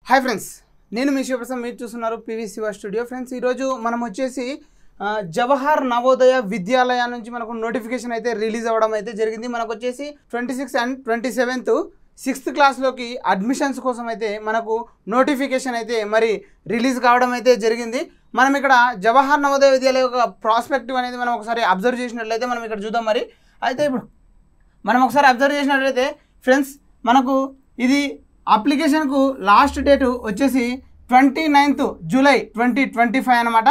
Hi friends, నేను మీ శివప్రసాద్. మీరు చూస్తున్నారు పివి శివ స్టూడియో. ఫ్రెండ్స్, ఈరోజు మనం వచ్చేసి జవహర్ నవోదయ విద్యాలయ నుంచి మనకు నోటిఫికేషన్ అయితే రిలీజ్ అవ్వడం అయితే జరిగింది. మనకు వచ్చేసి 26 and 27 6th క్లాస్లోకి అడ్మిషన్స్ కోసం అయితే మనకు నోటిఫికేషన్ అయితే మరి రిలీజ్ కావడం అయితే జరిగింది. మనం ఇక్కడ జవహర్ నవోదయ విద్యాలయ యొక్క ప్రాస్పెక్టివ్ అనేది మనం ఒకసారి అబ్జర్వ్ చేసినట్లయితే మనం ఇక్కడ చూద్దాం. మరి అయితే ఇప్పుడు మనం ఒకసారి అబ్జర్వ్ చేసినట్లయితే ఫ్రెండ్స్, మనకు ఇది అప్లికేషన్కు లాస్ట్ డేటు వచ్చేసి 29th జూలై 2025 అనమాట.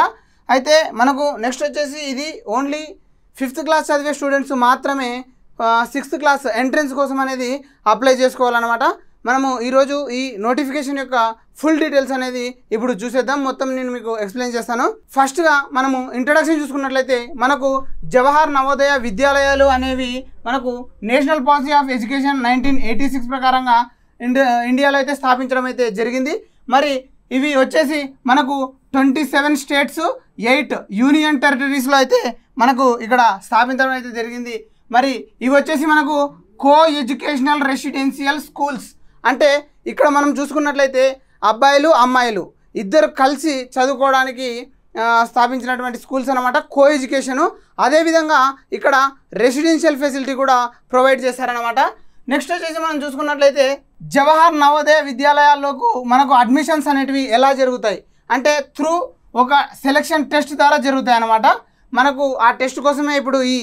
అయితే మనకు నెక్స్ట్ వచ్చేసి ఇది ఓన్లీ 5th క్లాస్ చదివే స్టూడెంట్స్ మాత్రమే 6th క్లాస్ ఎంట్రన్స్ కోసం అనేది అప్లై చేసుకోవాలన్నమాట. మనము ఈరోజు ఈ నోటిఫికేషన్ యొక్క ఫుల్ డీటెయిల్స్ అనేది ఇప్పుడు చూసేద్దాం. మొత్తం నేను మీకు ఎక్స్ప్లెయిన్ చేస్తాను. ఫస్ట్గా మనము ఇంట్రడక్షన్ చూసుకున్నట్లయితే మనకు జవహర్ నవోదయ విద్యాలయాలు అనేవి మనకు నేషనల్ పాలసీ ఆఫ్ ఎడ్యుకేషన్ 1986 ప్రకారంగా ఇండియాలో అయితే స్థాపించడం అయితే జరిగింది. మరి ఇవి వచ్చేసి మనకు 27 స్టేట్స్ 8 యూనియన్ టెరిటరీస్లో అయితే మనకు ఇక్కడ స్థాపించడం అయితే జరిగింది. మరి ఇవి వచ్చేసి మనకు కో ఎడ్యుకేషనల్ రెసిడెన్షియల్ స్కూల్స్, అంటే ఇక్కడ మనం చూసుకున్నట్లయితే అబ్బాయిలు అమ్మాయిలు ఇద్దరు కలిసి చదువుకోవడానికి స్థాపించినటువంటి స్కూల్స్ అనమాట, కో ఎడ్యుకేషను. అదేవిధంగా ఇక్కడ రెసిడెన్షియల్ ఫెసిలిటీ కూడా ప్రొవైడ్ చేశారనమాట. నెక్స్ట్ వచ్చేసి మనం చూసుకున్నట్లయితే జవహర్ నవోదయ విద్యాలయాల్లోకి మనకు అడ్మిషన్స్ అనేటివి ఎలా జరుగుతాయి అంటే త్రూ ఒక సెలక్షన్ టెస్ట్ ద్వారా జరుగుతాయి అన్నమాట. మనకు ఆ టెస్ట్ కోసమే ఇప్పుడు ఈ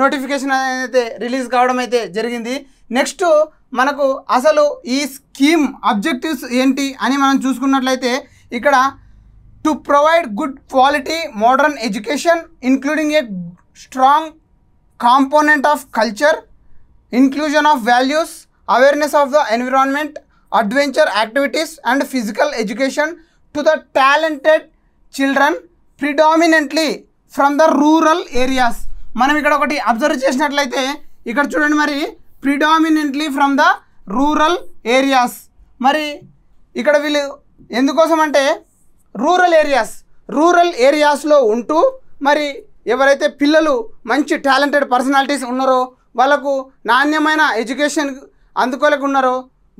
నోటిఫికేషన్ అయితే రిలీజ్ కావడం అయితే జరిగింది. నెక్స్ట్ మనకు అసలు ఈ స్కీమ్ ఆబ్జెక్టివ్స్ ఏంటి అని మనం చూసుకున్నట్లయితే ఇక్కడ to provide good quality modern education including a strong component of culture, inclusion of values, awareness of the environment, adventure activities and physical education to the talented children predominantly from the rural areas. మనం ఇక్కడ ఒకటి observe చేసినట్లయితే ఇక్కడ చూడండి, మరి predominantly from the rural areas. మరి ఇక్కడ వీళ్ళు ఎందుకోసం అంటే రూరల్ ఏరియాస్లో ఉంటూ మరి ఎవరైతే పిల్లలు మంచి టాలెంటెడ్ పర్సనాలిటీస్ ఉన్నారో వాళ్ళకు నాణ్యమైన ఎడ్యుకేషన్ అందుకోలేకున్నారో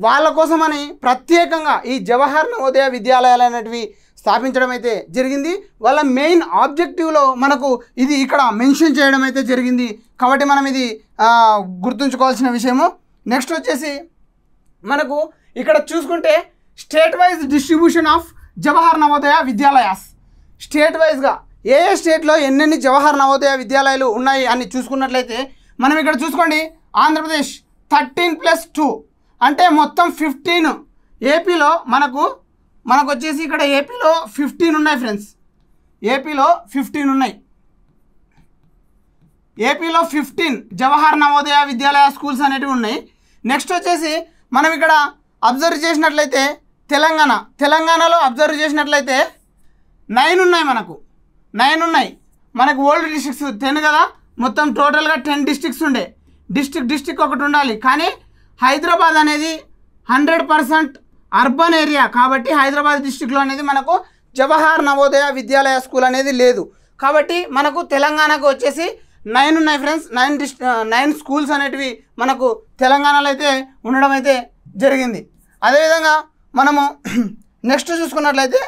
వాళ్ళ కోసమని ప్రత్యేకంగా ఈ జవహర్ నవోదయ విద్యాలయాలు అనేటివి స్థాపించడం అయితే జరిగింది. వాళ్ళ మెయిన్ ఆబ్జెక్టివ్లో మనకు ఇది ఇక్కడ మెన్షన్ చేయడం అయితే జరిగింది. కాబట్టి మనం ఇది గుర్తుంచుకోవాల్సిన విషయము. నెక్స్ట్ వచ్చేసి మనకు ఇక్కడ చూసుకుంటే state wise distribution of Jawahar Navodaya Vidyalayas. State వైజ్గా ఏ స్టేట్లో ఎన్నెన్ని జవహర్ నవోదయ విద్యాలయాలు ఉన్నాయి అని చూసుకున్నట్లయితే మనం ఇక్కడ చూసుకోండి, ఆంధ్రప్రదేశ్ 13+2 అంటే మొత్తం 15. ఏపీలో మనకు వచ్చేసి ఇక్కడ ఏపీలో 15 ఉన్నాయి ఫ్రెండ్స్. ఏపీలో 15 ఉన్నాయి. ఏపీలో 15 జవహర్ నవోదయ విద్యాలయ స్కూల్స్ అనేటివి ఉన్నాయి. నెక్స్ట్ వచ్చేసి మనం ఇక్కడ అబ్జర్వ్ చేసినట్లయితే తెలంగాణలో అబ్జర్వ్ చేసినట్లయితే 9 ఉన్నాయి. మనకు 9 ఉన్నాయి. మనకు ఓల్డ్ డిస్ట్రిక్ట్స్ 10 కదా, మొత్తం టోటల్గా 10 డిస్ట్రిక్ట్స్ ఉండే. డిస్ట్రిక్ట్ ఒకటి ఉండాలి, కానీ హైదరాబాద్ అనేది 100% అర్బన్ ఏరియా కాబట్టి హైదరాబాద్ డిస్ట్రిక్ట్లో అనేది మనకు జవహర్ నవోదయ విద్యాలయ స్కూల్ అనేది లేదు. కాబట్టి మనకు తెలంగాణకు వచ్చేసి 9 ఉన్నాయి ఫ్రెండ్స్. 9 స్కూల్స్ అనేటివి మనకు తెలంగాణలో అయితే ఉండడం అయితే జరిగింది. అదేవిధంగా మనము నెక్స్ట్ చూసుకున్నట్లయితే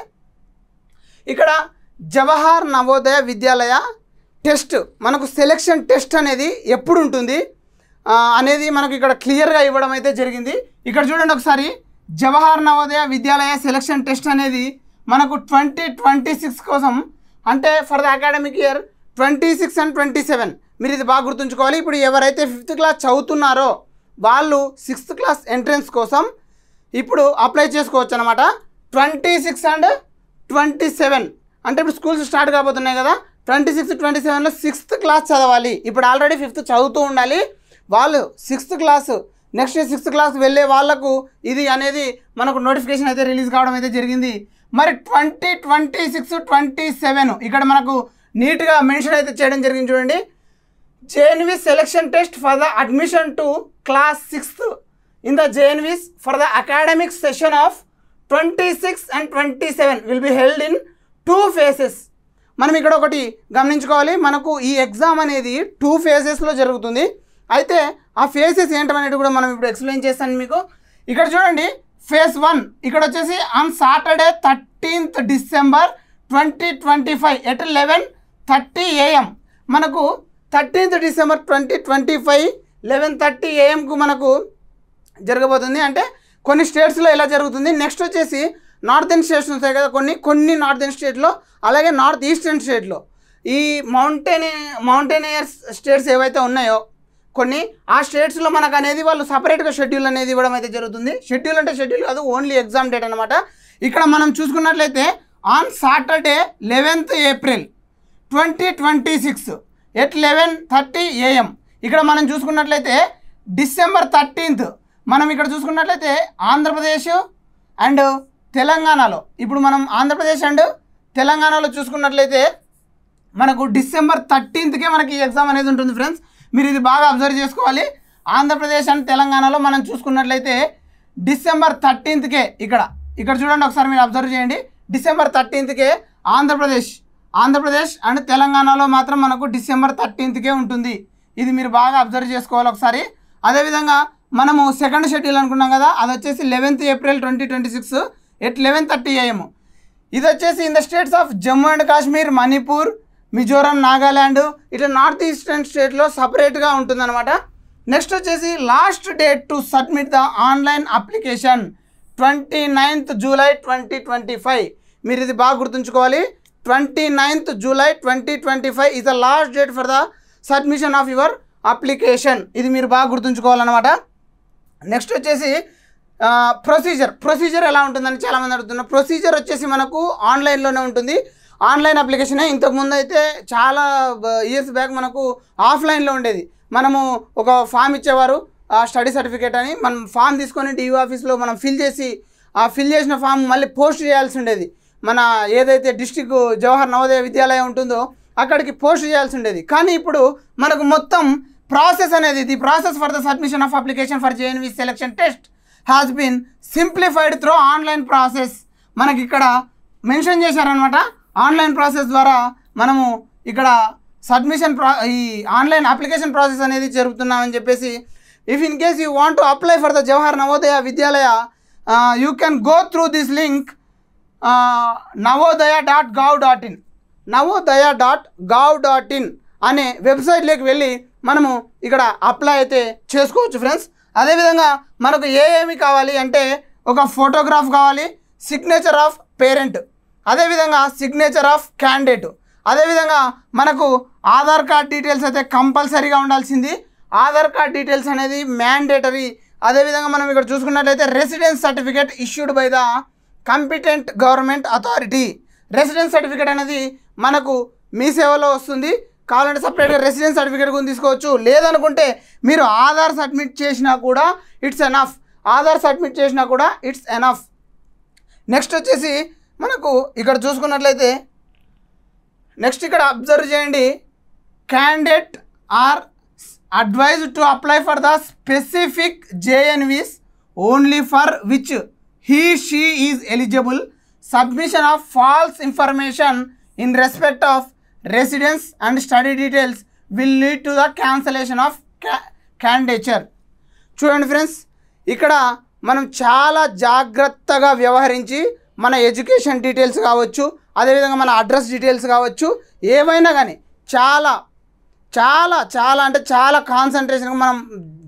ఇక్కడ జవహర్ నవోదయ విద్యాలయ టెస్ట్, మనకు సెలెక్షన్ టెస్ట్ అనేది ఎప్పుడు ఉంటుంది అనేది మనకు ఇక్కడ క్లియర్గా ఇవ్వడం అయితే జరిగింది. ఇక్కడ చూడండి ఒకసారి, జవహర్ నవోదయ విద్యాలయ సెలెక్షన్ టెస్ట్ అనేది మనకు 2026 కోసం, అంటే for the academic year 26 and 27. మీరు ఇది బాగా గుర్తుంచుకోవాలి. ఇప్పుడు ఎవరైతే 5th క్లాస్ చదువుతున్నారో వాళ్ళు 6th క్లాస్ ఎంట్రన్స్ కోసం ఇప్పుడు అప్లై చేసుకోవచ్చు అనమాట. 26 and 27 అంటే ఇప్పుడు స్కూల్స్ స్టార్ట్ కాబోతున్నాయి కదా. 26, 27లో 6th క్లాస్ చదవాలి. ఇప్పుడు ఆల్రెడీ 5th చదువుతూ ఉండాలి. వాళ్ళు 6th class next 6th class వెళ్ళే వాళ్ళకు ఇది అనేది మనకు నోటిఫికేషన్ అయితే రిలీజ్ కావడం అయితే జరిగింది. మరి 2026, 27 ఇక్కడ మనకు నీట్గా మెన్షన్ అయితే చేయడం జరిగింది. చూడండి, JNV selection test for the admission to class 6th in the JNVs for the academic session of 26 and 27 will be held in 2 phases. మనం ఇక్కడ ఒకటి గమనించుకోవాలి, మనకు ఈ ఎగ్జామ్ అనేది 2 phases జరుగుతుంది. అయితే ఆ ఫేసెస్ ఏంటనేది కూడా మనం ఇప్పుడు ఎక్స్ప్లెయిన్ చేస్తాను మీకు. ఇక్కడ చూడండి, ఫేజ్ 1 ఇక్కడ వచ్చేసి on Saturday 13th December 2025 at 11:30 AM. మనకు 13th December 2025 11:30 AM మనకు జరగబోతుంది. అంటే కొన్ని స్టేట్స్లో ఇలా జరుగుతుంది. నెక్స్ట్ వచ్చేసి నార్థన్ స్టేట్స్ ఉంటాయి కదా, కొన్ని నార్థన్ స్టేట్లో, అలాగే నార్త్ ఈస్టర్న్ స్టేట్లో ఈ మౌంటైనియర్స్ స్టేట్స్ ఏవైతే ఉన్నాయో కొన్ని, ఆ స్టేట్స్లో మనకు అనేది వాళ్ళు సపరేట్గా షెడ్యూల్ అనేది ఇవ్వడం అయితే జరుగుతుంది. షెడ్యూల్ అంటే షెడ్యూల్ కాదు, ఓన్లీ ఎగ్జామ్ డేట్ అనమాట. ఇక్కడ మనం చూసుకున్నట్లయితే on Saturday 11th April 2026 at 11:30 AM. ఇక్కడ మనం చూసుకున్నట్లయితే December 13th మనం ఇక్కడ చూసుకున్నట్లయితే ఆంధ్రప్రదేశ్ అండ్ తెలంగాణలో, ఇప్పుడు మనం ఆంధ్రప్రదేశ్ అండ్ తెలంగాణలో చూసుకున్నట్లయితే మనకు December 13th మనకి ఈ ఎగ్జామ్ అనేది ఉంటుంది ఫ్రెండ్స్. మీరు ఇది బాగా అబ్జర్వ్ చేసుకోవాలి. ఆంధ్రప్రదేశ్ అండ్ తెలంగాణలో మనం చూసుకున్నట్లయితే December 13th ఇక్కడ చూడండి ఒకసారి, మీరు అబ్జర్వ్ చేయండి. December 13th ఆంధ్రప్రదేశ్ అండ్ తెలంగాణలో మాత్రం మనకు December 13th ఉంటుంది. ఇది మీరు బాగా అబ్జర్వ్ చేసుకోవాలి ఒకసారి. అదేవిధంగా మనము సెకండ్ షెడ్యూల్ అనుకున్నాం కదా, అది వచ్చేసి 11th April 2026 at 11:30 AM. ఇది వచ్చేసి in the states of Jammu and Kashmir, Manipur, Mizoram, Nagaland, ఇట్లా నార్త్ ఈస్టర్న్ స్టేట్లో సపరేట్గా ఉంటుందన్నమాట. నెక్స్ట్ వచ్చేసి last date to submit the online application 29th July 2025. మీరు ఇది బాగా గుర్తుంచుకోవాలి. 29th July 2025 is the last date for the submission of your application. ఇది మీరు బాగా గుర్తుంచుకోవాలన్నమాట. నెక్స్ట్ వచ్చేసి ప్రొసీజర్ ఎలా ఉంటుందని చాలామంది అడుగుతున్నారు. ప్రొసీజర్ వచ్చేసి మనకు ఆన్లైన్లోనే ఉంటుంది. ఆన్లైన్ అప్లికేషనే. ఇంతకుముందు అయితే చాలా ఇయర్స్ బ్యాక్ మనకు ఆఫ్లైన్లో ఉండేది. మనము ఒక ఫామ్ ఇచ్చేవారు, స్టడీ సర్టిఫికేట్ అని. మనం ఫామ్ తీసుకొని డిఓ ఆఫీస్లో మనం ఫిల్ చేసిన ఫామ్ మళ్ళీ పోస్ట్ చేయాల్సి ఉండేది. మన ఏదైతే డిస్ట్రిక్ట్ జవహర్ నవోదయ విద్యాలయం ఉంటుందో అక్కడికి పోస్ట్ చేయాల్సి ఉండేది. కానీ ఇప్పుడు మనకు మొత్తం ప్రాసెస్ అనేది, the process for the submission of application for JNV selection test has been simplified through online process. మనకి ఇక్కడ మెన్షన్ చేశారనమాట. ఆన్లైన్ ప్రాసెస్ ద్వారా మనము ఇక్కడ ఈ ఆన్లైన్ అప్లికేషన్ ప్రాసెస్ అనేది జరుగుతున్నామని చెప్పేసి. If in case you want to apply for the Jawahar Navodaya Vidyalaya, you can go through this link navodaya.gov.in navodaya.gov.in అనే వెబ్సైట్లోకి వెళ్ళి మనము ఇక్కడ అప్లై అయితే చేసుకోవచ్చు ఫ్రెండ్స్. అదేవిధంగా మనకు ఏమి కావాలి అంటే ఒక ఫోటోగ్రాఫ్ కావాలి, సిగ్నేచర్ ఆఫ్ పేరెంట్, అదేవిధంగా సిగ్నేచర్ ఆఫ్ క్యాండిడేట్, అదేవిధంగా మనకు ఆధార్ కార్డ్ డీటెయిల్స్ అయితే కంపల్సరీగా ఉండాల్సింది. ఆధార్ కార్డ్ డీటెయిల్స్ అనేది మ్యాండేటరీ. అదేవిధంగా మనం ఇక్కడ చూసుకున్నట్లయితే residence certificate issued by the competent government authority. Residence certificate అనేది మనకు మీ సేవలో వస్తుంది. కావాలంటే సపరేట్గా రెసిడెన్స్ సర్టిఫికేట్ కూడా తీసుకోవచ్చు. లేదనుకుంటే మీరు ఆధార్ సబ్మిట్ చేసినా కూడా ఇట్స్ ఎనఫ్. నెక్స్ట్ వచ్చేసి మనకు ఇక్కడ చూసుకున్నట్లయితే నెక్స్ట్ ఇక్కడ అబ్జర్వ్ చేయండి. Candidate are advised to apply for the specific JNVs only for which he/she is eligible. Submission of false information in respect of residence and study details will lead to the cancellation of candidature. చూడండి friends, ఇక్కడ మనం చాలా జాగ్రత్తగా వ్యవహరించి మన education details కావచ్చు, అదేవిధంగా మన అడ్రస్ డీటెయిల్స్ కావచ్చు, ఏవైనా కానీ చాలా చాలా చాలా అంటే చాలా కాన్సన్ట్రేషన్గా మనం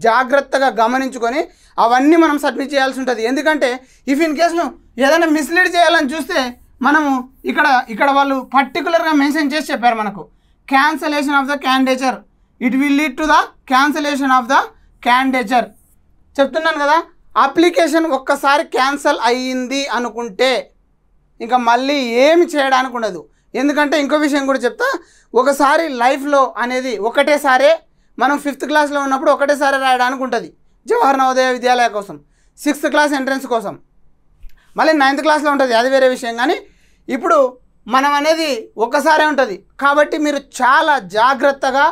జాగ్రత్తగా గమనించుకొని అవన్నీ మనం సబ్మిట్ చేయాల్సి ఉంటుంది. ఎందుకంటే ఇఫ్ ఇన్ కేసు ఏదైనా మిస్లీడ్ చేయాలని చూస్తే మనము ఇక్కడ వాళ్ళు పర్టికులర్గా మెన్షన్ చేసి చెప్పారు మనకు, cancellation of the candidature, it will lead to the cancellation of the candidature. చెప్తున్నాను కదా, అప్లికేషన్ ఒక్కసారి క్యాన్సల్ అయ్యింది అనుకుంటే ఇంకా మళ్ళీ ఏమి చేయడానికి ఉండదు. ఎందుకంటే ఇంకో విషయం కూడా చెప్తా, ఒకసారి లైఫ్లో అనేది ఒకటేసారే మనం 5th క్లాస్లో ఉన్నప్పుడు ఒకటేసారి రాయడానికి ఉంటుంది జవహర్ నవోదయ విద్యాలయ కోసం, 6th క్లాస్ ఎంట్రన్స్ కోసం, మళ్ళీ 9th క్లాస్లో ఉంటుంది, అది వేరే విషయం. కానీ ఇప్పుడు మనం అనేది ఒక్కసారే ఉంటుంది. కాబట్టి మీరు చాలా జాగ్రత్తగా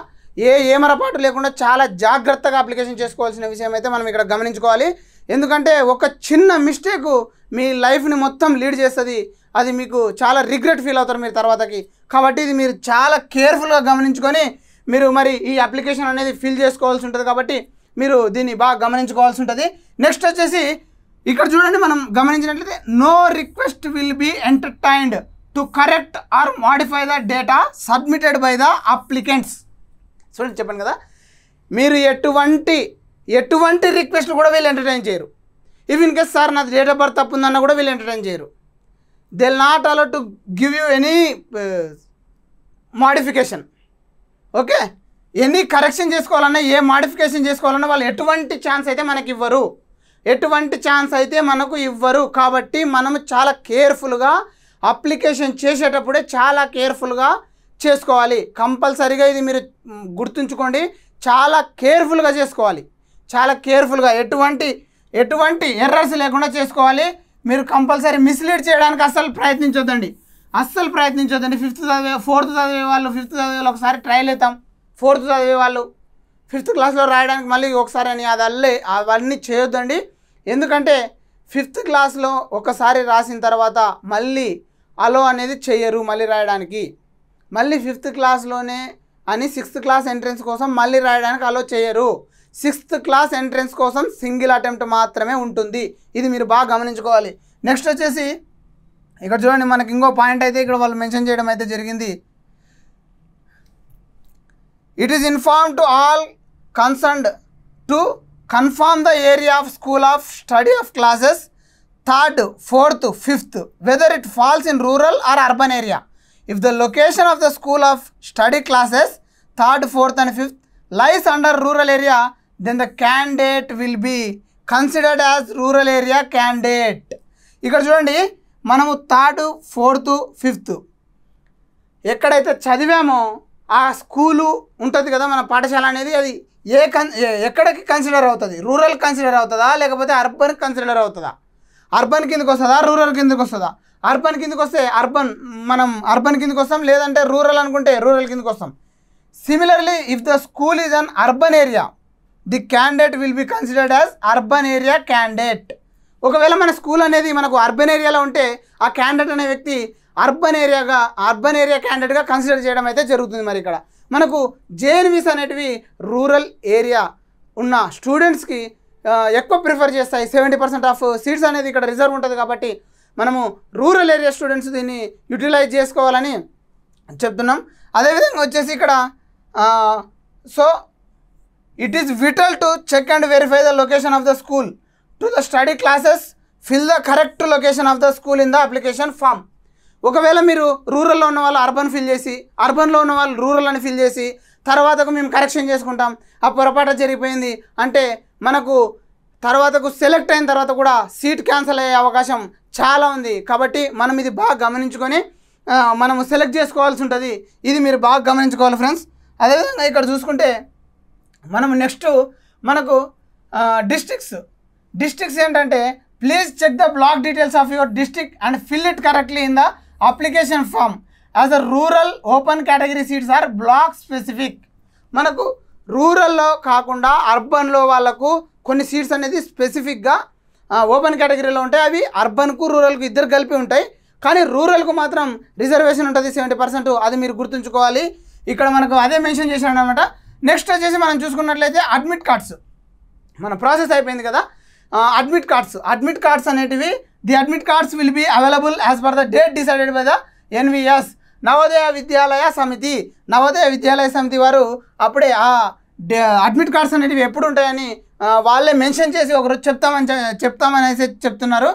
ఏమరపాటు లేకుండా చాలా జాగ్రత్తగా అప్లికేషన్ చేసుకోవాల్సిన విషయం అయితే మనం ఇక్కడ గమనించుకోవాలి. ఎందుకంటే ఒక చిన్న మిస్టేక్ మీ లైఫ్ని మొత్తం లీడ్ చేస్తుంది. అది మీకు చాలా రిగ్రెట్ ఫీల్ అవుతారు మీరు తర్వాతకి. కాబట్టి ఇది మీరు చాలా కేర్ఫుల్గా గమనించుకొని మీరు మరి ఈ అప్లికేషన్ అనేది ఫిల్ చేసుకోవాల్సి ఉంటుంది. కాబట్టి మీరు దీన్ని బాగా గమనించుకోవాల్సి ఉంటుంది. నెక్స్ట్ వచ్చేసి ఇక్కడ చూడండి, మనం గమనించినట్లయితే no request will be entertained to correct or modify the data submitted by the applicants. చూడండి, చెప్పాను కదా, మీరు ఎటువంటి రిక్వెస్ట్లు కూడా వీళ్ళు ఎంటర్టైన్ చేయరు. ఇఫ్ ఇన్ కేస్ సార్ నాది డేట్ ఆఫ్ బర్త్ తప్పు ఉందన్న కూడా వీళ్ళు ఎంటర్టైన్ చేయరు. They will not allow to give you any modification. Okay, any correction చేసుకోవాలన్నా, ఏ మాడిఫికేషన్ చేసుకోవాలన్నా వాళ్ళు ఎటువంటి ఛాన్స్ అయితే మనకి ఇవ్వరు. కాబట్టి మనము చాలా కేర్ఫుల్గా అప్లికేషన్ చేసేటప్పుడే చాలా కేర్ఫుల్గా చేసుకోవాలి. కంపల్సరీగా ఇది మీరు గుర్తుంచుకోండి, చాలా కేర్ఫుల్గా చేసుకోవాలి. చాలా కేర్ఫుల్గా ఎటువంటి ఎర్రర్స్ లేకుండా చేసుకోవాలి. మీరు కంపల్సరీ మిస్లీడ్ చేయడానికి అస్సలు ప్రయత్నించొద్దండి. 4th చదివే వాళ్ళు 5th చదివే వాళ్ళు ఒకసారి ట్రయల్ అవుతాం. 4th చదివే వాళ్ళు 5th క్లాస్లో రాయడానికి మళ్ళీ ఒకసారి అని అవన్నీ చేయొద్దండి. ఎందుకంటే 5th క్లాస్లో ఒకసారి రాసిన తర్వాత మళ్ళీ అలో అనేది చెయ్యరు మళ్ళీ రాయడానికి. మళ్ళీ 5th క్లాస్లోనే అని 6th క్లాస్ ఎంట్రన్స్ కోసం మళ్ళీ రాయడానికి అలో చేయరు. 6th క్లాస్ ఎంట్రన్స్ కోసం సింగిల్ అటెంప్ట్ మాత్రమే ఉంటుంది. ఇది మీరు బాగా గమనించుకోవాలి. నెక్స్ట్ వచ్చేసి ఇక్కడ చూడండి, మనకి ఇంకో పాయింట్ అయితే ఇక్కడ వాళ్ళు మెన్షన్ చేయడం అయితే జరిగింది. It is inform to all concerned to confirm the area of school of study of classes 3rd, 4th, 5th whether it falls in rural or urban area. If the location of the school of study classes 3rd, 4th and 5th lies under rural area, then the candidate will be considered as rural area candidate. ఇక్కడ చూడండి, మనము 3rd, 4th, 5th ఎక్కడైతే చదివామో ఆ school ఉంటుంది కదా, మన పాఠశాల అనేది, అది ఎక్కడికి కన్సిడర్ అవుతుంది? రూరల్ కన్సిడర్ అవుతుందా, లేకపోతే అర్బన్ కన్సిడర్ అవుతుందా? అర్బన్ కిందకి వస్తుందా, రూరల్ కిందకి వస్తుందా? అర్బన్ కిందకి వస్తే మనం అర్బన్ కిందకి వస్తాం, లేదంటే రూరల్ అనుకుంటే రూరల్ కిందకి వస్తాం. Similarly if the school is an urban area, the candidate will be considered as urban area candidate. ఒకవేళ మన స్కూల్ అనేది మనకు అర్బన్ ఏరియాలో ఉంటే ఆ క్యాండిడేట్ అనే వ్యక్తి అర్బన్ ఏరియా క్యాండిడేట్గా కన్సిడర్ చేయడం అయితే జరుగుతుంది. మరి ఇక్కడ మనకు జేఎన్వీస్ అనేటివి రూరల్ ఏరియా ఉన్న స్టూడెంట్స్కి ఎక్కువ ప్రిఫర్ చేస్తాయి. 70% ఆఫ్ సీట్స్ అనేది ఇక్కడ రిజర్వ్ ఉంటుంది. కాబట్టి మనము రూరల్ ఏరియా స్టూడెంట్స్ దీన్ని యూటిలైజ్ చేసుకోవాలని చెప్తున్నాం. అదేవిధంగా వచ్చేసి ఇక్కడ so it is vital to check and verify the location of the school to the study classes, fill the correct location of the school in the application form. ఒకవేళ మీరు రూరల్లో ఉన్న వాళ్ళు అర్బన్ ఫిల్ చేసి, అర్బన్లో ఉన్న వాళ్ళు రూరల్ అని ఫిల్ చేసి తర్వాతకు మేము కరెక్షన్ చేసుకుంటాం, ఆ పొరపాటు జరిగిపోయింది అంటే మనకు తర్వాతకు సెలెక్ట్ అయిన తర్వాత కూడా సీట్ క్యాన్సిల్ అయ్యే అవకాశం చాలా ఉంది. కాబట్టి మనం ఇది బాగా గమనించుకొని మనము సెలెక్ట్ చేసుకోవాల్సి ఉంటుంది. ఇది మీరు బాగా గమనించుకోవాలి ఫ్రెండ్స్. అదేవిధంగా ఇక్కడ చూసుకుంటే మనం నెక్స్ట్ మనకు డిస్ట్రిక్ట్స్ ఏంటంటే, please check the block details of your district and fill it correctly in the application form. As a rural open category seats are block specific. మనకు రూరల్లో కాకుండా అర్బన్లో వాళ్ళకు కొన్ని సీట్స్ అనేది స్పెసిఫిక్గా ఓపెన్ కేటగిరీలో ఉంటాయి. అవి అర్బన్కు రూరల్కు ఇద్దరు కలిపి ఉంటాయి. కానీ రూరల్కు మాత్రం రిజర్వేషన్ ఉంటుంది 70%. అది మీరు గుర్తుంచుకోవాలి. ఇక్కడ మనకు అదే మెన్షన్ చేశాడు అనమాట. నెక్స్ట్ వచ్చేసి మనం చూసుకున్నట్లయితే అడ్మిట్ కార్డ్స్. మన ప్రాసెస్ అయిపోయింది కదా. అడ్మిట్ కార్డ్స్ అనేటివి, the admit cards will be available as per the date decided by the NVS, Navodaya Vidyalaya Samiti వారు అప్పుడే ఆ అడ్మిట్ కార్డ్స్ అనేటివి ఎప్పుడు ఉంటాయని వాళ్ళే మెన్షన్ చేసి ఒకరోజు చెప్తామనేసి చెప్తున్నారు.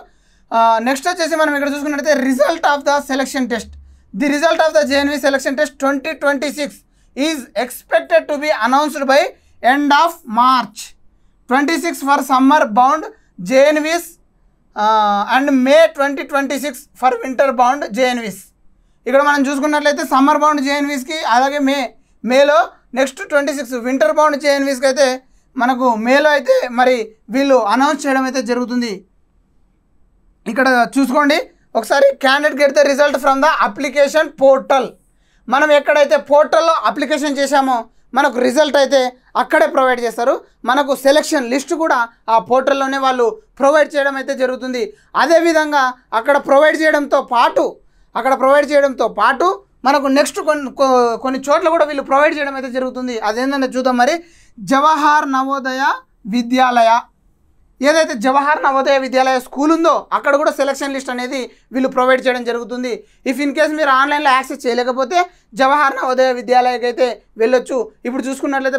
నెక్స్ట్ వచ్చేసి మనం ఇక్కడ చూసుకున్నట్లయితే result of the selection test. The result of the JNV selection test 2026 is expected to be announced by end of March 26 for summer bound JNVs and May 2026 for winter bound JNVs. ఇక్కడ మనం చూసుకున్నట్లయితే summer bound జేఎన్వీస్కి, అలాగే మేలో next 26 winter bound జేఎన్వీస్కి అయితే మనకు మేలో అయితే మరి వీళ్ళు అనౌన్స్ చేయడం అయితే జరుగుతుంది. ఇక్కడ చూసుకోండి ఒకసారి, candidate get the result from the application portal. మనం ఎక్కడైతే పోర్టల్లో అప్లికేషన్ చేశామో మనకు రిజల్ట్ అయితే అక్కడే ప్రొవైడ్ చేస్తారు. మనకు సెలెక్షన్ లిస్ట్ కూడా ఆ పోర్టల్లోనే వాళ్ళు ప్రొవైడ్ చేయడం అయితే జరుగుతుంది. అదేవిధంగా అక్కడ ప్రొవైడ్ చేయడంతో పాటు మనకు నెక్స్ట్ కొన్ని చోట్ల కూడా వీళ్ళు ప్రొవైడ్ చేయడం అయితే జరుగుతుంది. అదేంటంటే చూద్దాం. మరి జవహర్ నవోదయ విద్యాలయ ఏదైతే జవహర్ నవోదయ విద్యాలయ స్కూల్ ఉందో అక్కడ కూడా సెలక్షన్ లిస్ట్ అనేది వీళ్ళు ప్రొవైడ్ చేయడం జరుగుతుంది. ఇఫ్ ఇన్ కేస్ మీరు ఆన్లైన్లో యాక్సెస్ చేయలేకపోతే జవహర్ నవోదయ విద్యాలయకి అయితే వెళ్ళొచ్చు. ఇప్పుడు చూసుకున్నట్లయితే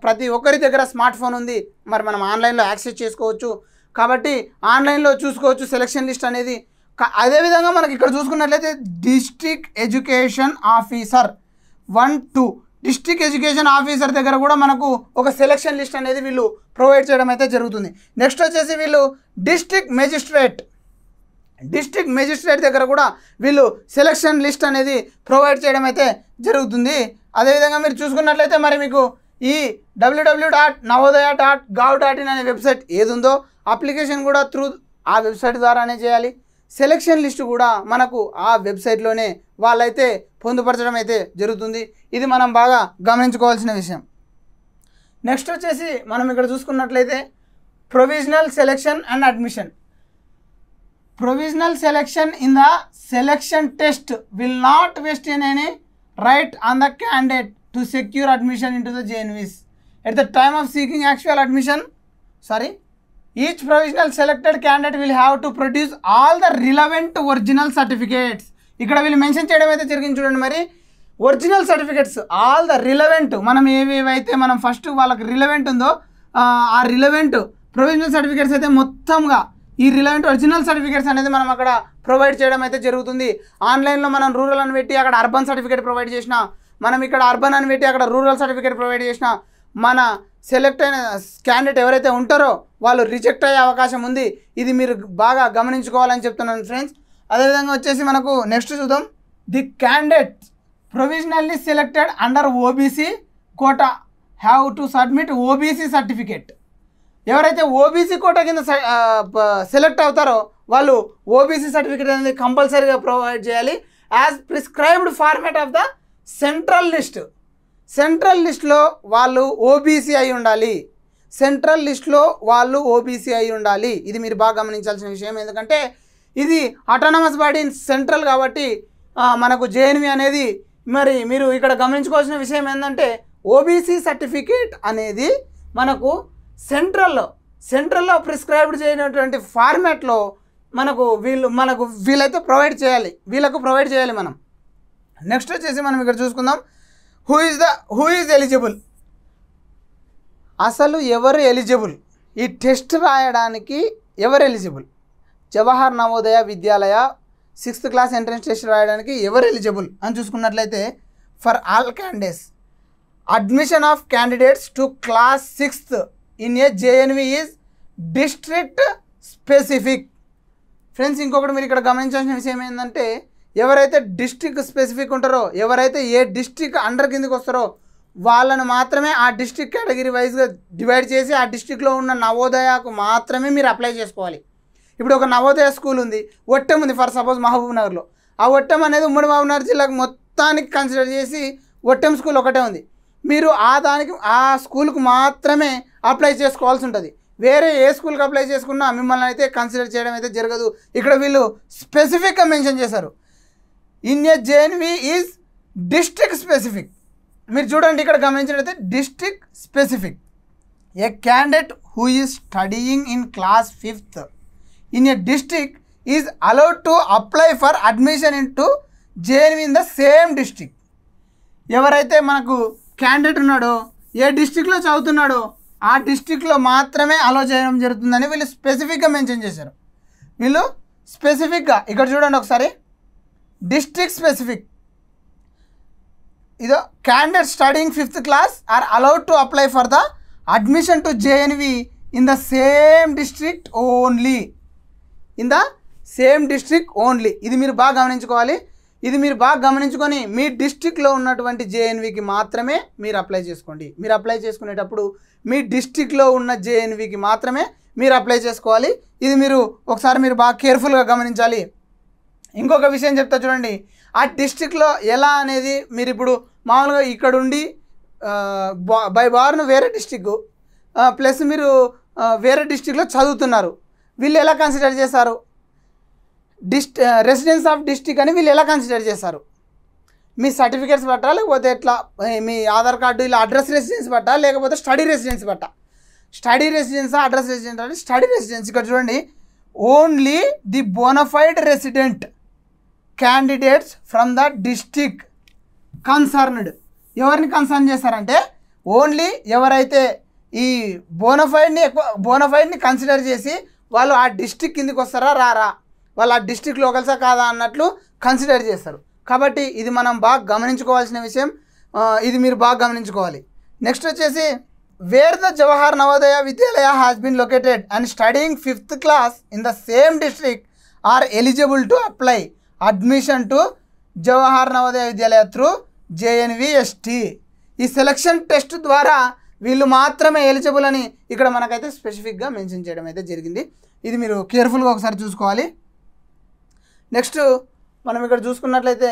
ప్రతి ఒక్కరి దగ్గర స్మార్ట్ ఫోన్ ఉంది, మరి మనం ఆన్లైన్లో యాక్సెస్ చేసుకోవచ్చు. కాబట్టి ఆన్లైన్లో చూసుకోవచ్చు సెలక్షన్ లిస్ట్ అనేది. అదేవిధంగా మనకి ఇక్కడ చూసుకున్నట్లయితే district education officer 1, 2 district education officer దగ్గర కూడా మనకు ఒక సెలక్షన్ లిస్ట్ అనేది వీళ్ళు ప్రొవైడ్ చేయడం అయితే జరుగుతుంది. నెక్స్ట్ వచ్చేసి వీళ్ళు డిస్ట్రిక్ట్ మెజిస్ట్రేట్ దగ్గర కూడా వీళ్ళు సెలక్షన్ లిస్ట్ అనేది ప్రొవైడ్ చేయడం అయితే జరుగుతుంది. అదేవిధంగా మీరు చూసుకున్నట్లయితే మరి మీకు ఈ www.navodaya.gov.in అనే వెబ్సైట్ ఏది ఉందో అప్లికేషన్ కూడా త్రూ ఆ వెబ్సైట్ ద్వారానే చేయాలి. సెలక్షన్ లిస్ట్ కూడా మనకు ఆ వెబ్సైట్లోనే వాళ్ళైతే పొందుపరచడం అయితే జరుగుతుంది. ఇది మనం బాగా గమనించుకోవాల్సిన విషయం. నెక్స్ట్ వచ్చేసి మనం ఇక్కడ చూసుకున్నట్లయితే provisional selection and admission. Provisional selection in the selection test will not waste in any right on the candidate to secure admission in to the JNVs at the time of seeking actual admission. Each provisional selected candidate will have to produce all the relevant original certificates. ఇక్కడ వీళ్ళు mention చేయడం అయితే జరిగింది చూడండి. మరి original certificates all the relevant మనం ఏవేవైతే మనం ఫస్ట్ వాళ్ళకి రిలవెంట్ ఉందో ఆ రిలవెంట్ ప్రొవిజనల్ సర్టిఫికేట్స్ అయితే మొత్తంగా ఈ రిలవెంట్ ఒరిజినల్ సర్టిఫికేట్స్ అనేది మనం అక్కడ ప్రొవైడ్ చేయడం అయితే జరుగుతుంది. ఆన్లైన్లో మనం రూరల్ అని పెట్టి అక్కడ అర్బన్ సర్టిఫికేట్ ప్రొవైడ్ చేసిన, మనం ఇక్కడ అర్బన్ అని పెట్టి అక్కడ రూరల్ సర్టిఫికేట్ ప్రొవైడ్ చేసిన, మన సెలెక్ట్ అయిన క్యాండిడేట్ ఎవరైతే ఉంటారో వాళ్ళు రిజెక్ట్ అయ్యే అవకాశం ఉంది. ఇది మీరు బాగా గమనించుకోవాలని చెప్తున్నాను ఫ్రెండ్స్. అదేవిధంగా వచ్చేసి మనకు నెక్స్ట్ చూద్దాం. The candidate provisionally selected under OBC quota have to submit OBC certificate. ఎవరైతే OBC కోటా కింద సెలెక్ట్ అవుతారో వాళ్ళు OBC సర్టిఫికేట్ అనేది కంపల్సరీగా ప్రొవైడ్ చేయాలి. As prescribed format of the central list. Central లిస్ట్లో వాళ్ళు OBC అయి ఉండాలి. సెంట్రల్ లిస్ట్లో వాళ్ళు OBC అయి ఉండాలి. ఇది మీరు బాగా గమనించాల్సిన విషయం. ఎందుకంటే ఇది అటానమస్ బాడీ సెంట్రల్ కాబట్టి మనకు JNV అనేది మరి మీరు ఇక్కడ గమనించుకోవాల్సిన విషయం ఏంటంటే OBC సర్టిఫికేట్ అనేది మనకు సెంట్రల్లో ప్రిస్క్రైబ్డ్ చేయనటువంటి ఫార్మాట్లో వీళ్ళైతే ప్రొవైడ్ చేయాలి మనం. నెక్స్ట్ వచ్చేసి మనం ఇక్కడ చూసుకుందాం. Who is eligible. అసలు ఎవరు ఎలిజిబుల్, ఈ టెస్ట్ రాయడానికి ఎవరు ఎలిజిబుల్? జవహర్ నవోదయ విద్యాలయ 6th క్లాస్ ఎంట్రన్స్ టెస్ట్ రాయడానికి ఎవరు ఎలిజిబుల్ అని చూసుకున్నట్లయితే for all candidates admission of candidates to class 6th in a JNV is district specific. Friends ఇంకొకటి మీరు ఇక్కడ గమనించాల్సిన విషయం ఏంటంటే ఎవరైతే డిస్ట్రిక్ట్ స్పెసిఫిక్ ఉంటారో, ఎవరైతే ఏ డిస్ట్రిక్ట్ అండర్ కిందకి వస్తారో వాళ్ళను మాత్రమే ఆ డిస్ట్రిక్ట్ కేటగిరీ వైజ్గా డివైడ్ చేసి ఆ డిస్ట్రిక్ట్లో ఉన్న నవోదయకు మాత్రమే మీరు అప్లై చేసుకోవాలి. ఇప్పుడు ఒక నవోదయ స్కూల్ ఉంది, ఒట్టెం ఉంది ఫర్ సపోజ్ మహబూబ్ నగర్లో. ఆ ఒట్టెం అనేది ఉమ్మడి మహబూబ్నగర్ జిల్లాకు మొత్తానికి కన్సిడర్ చేసి ఒట్టెం స్కూల్ ఒకటే ఉంది. మీరు ఆ స్కూల్కు మాత్రమే అప్లై చేసుకోవాల్సి ఉంటుంది. వేరే ఏ స్కూల్కి అప్లై చేసుకున్నా మిమ్మల్ని అయితే కన్సిడర్ చేయడం అయితే జరగదు. ఇక్కడ వీళ్ళు స్పెసిఫిక్గా మెన్షన్ చేశారు. In a JNV is district specific. మీరు చూడండి ఇక్కడ గమనించినట్లయితే district specific. A candidate who is studying in class 5th in a district is allowed to apply for admission in to JNV in the same district. ఎవరైతే మనకు candidate ఉన్నాడో, ఏ డిస్ట్రిక్ట్లో చదువుతున్నాడో ఆ డిస్ట్రిక్ట్లో మాత్రమే అలౌ చేయడం జరుగుతుందని వీళ్ళు స్పెసిఫిక్గా మెన్షన్ చేశారు. వీళ్ళు స్పెసిఫిక్గా ఇక్కడ చూడండి ఒకసారి. డిస్ట్రిక్ట్ స్పెసిఫిక్ ఇదో candidate studying 5th class are allowed to apply for the admission to JNV in the same district only. ఇది మీరు బాగా గమనించుకోవాలి. ఇది మీరు బాగా గమనించుకొని మీ డిస్ట్రిక్ట్లో ఉన్నటువంటి JNVకి మాత్రమే మీరు అప్లై చేసుకోండి. మీరు అప్లై చేసుకునేటప్పుడు మీ డిస్ట్రిక్ట్లో ఉన్న JNVకి మాత్రమే మీరు అప్లై చేసుకోవాలి. ఇది మీరు ఒకసారి మీరు బాగా కేర్ఫుల్గా గమనించాలి. ఇంకొక విషయం చెప్తా చూడండి. ఆ డిస్ట్రిక్ట్లో ఎలా అనేది మీరు ఇప్పుడు మామూలుగా ఇక్కడ ఉండి బై బార్ను వేరే డిస్ట్రిక్ట్ ప్లస్ మీరు వేరే డిస్ట్రిక్ట్లో చదువుతున్నారు. వీళ్ళు ఎలా కన్సిడర్ చేస్తారు? రెసిడెన్స్ ఆఫ్ డిస్ట్రిక్ట్ అని వీళ్ళు ఎలా కన్సిడర్ చేస్తారు? మీ సర్టిఫికేట్స్ బట్టా లేకపోతే ఎట్లా మీ ఆధార్ కార్డు ఇలా అడ్రస్ రెసిడెన్స్ బట్టా లేకపోతే స్టడీ రెసిడెన్స్ బట్టా? స్టడీ రెసిడెన్సా అడ్రస్ రెసిడెంట్ అంటే స్టడీ రెసిడెన్స్. ఇక్కడ చూడండి, only the bonafide resident candidates from the district concerned. ఎవరిని కన్సర్న్ చేస్తారంటే ఓన్లీ ఎవరైతే ఈ బోనఫైడ్ని కన్సిడర్ చేసి వాళ్ళు ఆ డిస్ట్రిక్ట్ కిందికి వస్తారా రారా, వాళ్ళు ఆ డిస్ట్రిక్ట్ లోకల్సా కాదా అన్నట్లు కన్సిడర్ చేస్తారు. కాబట్టి ఇది మనం బాగా గమనించుకోవాల్సిన విషయం, ఇది మీరు బాగా గమనించుకోవాలి. నెక్స్ట్ వచ్చేసి where the Jawahar Navodaya Vidyalaya has been located and studying 5th class in the same district are eligible to apply admission to Jawahar Navodaya Vidyalaya through JNVST. ఈ సెలక్షన్ టెస్ట్ ద్వారా వీళ్ళు మాత్రమే ఎలిజిబుల్ అని ఇక్కడ మనకైతే స్పెసిఫిక్గా మెన్షన్ చేయడం అయితే జరిగింది. ఇది మీరు కేర్ఫుల్గా ఒకసారి చూసుకోవాలి. నెక్స్ట్ మనం ఇక్కడ చూసుకున్నట్లయితే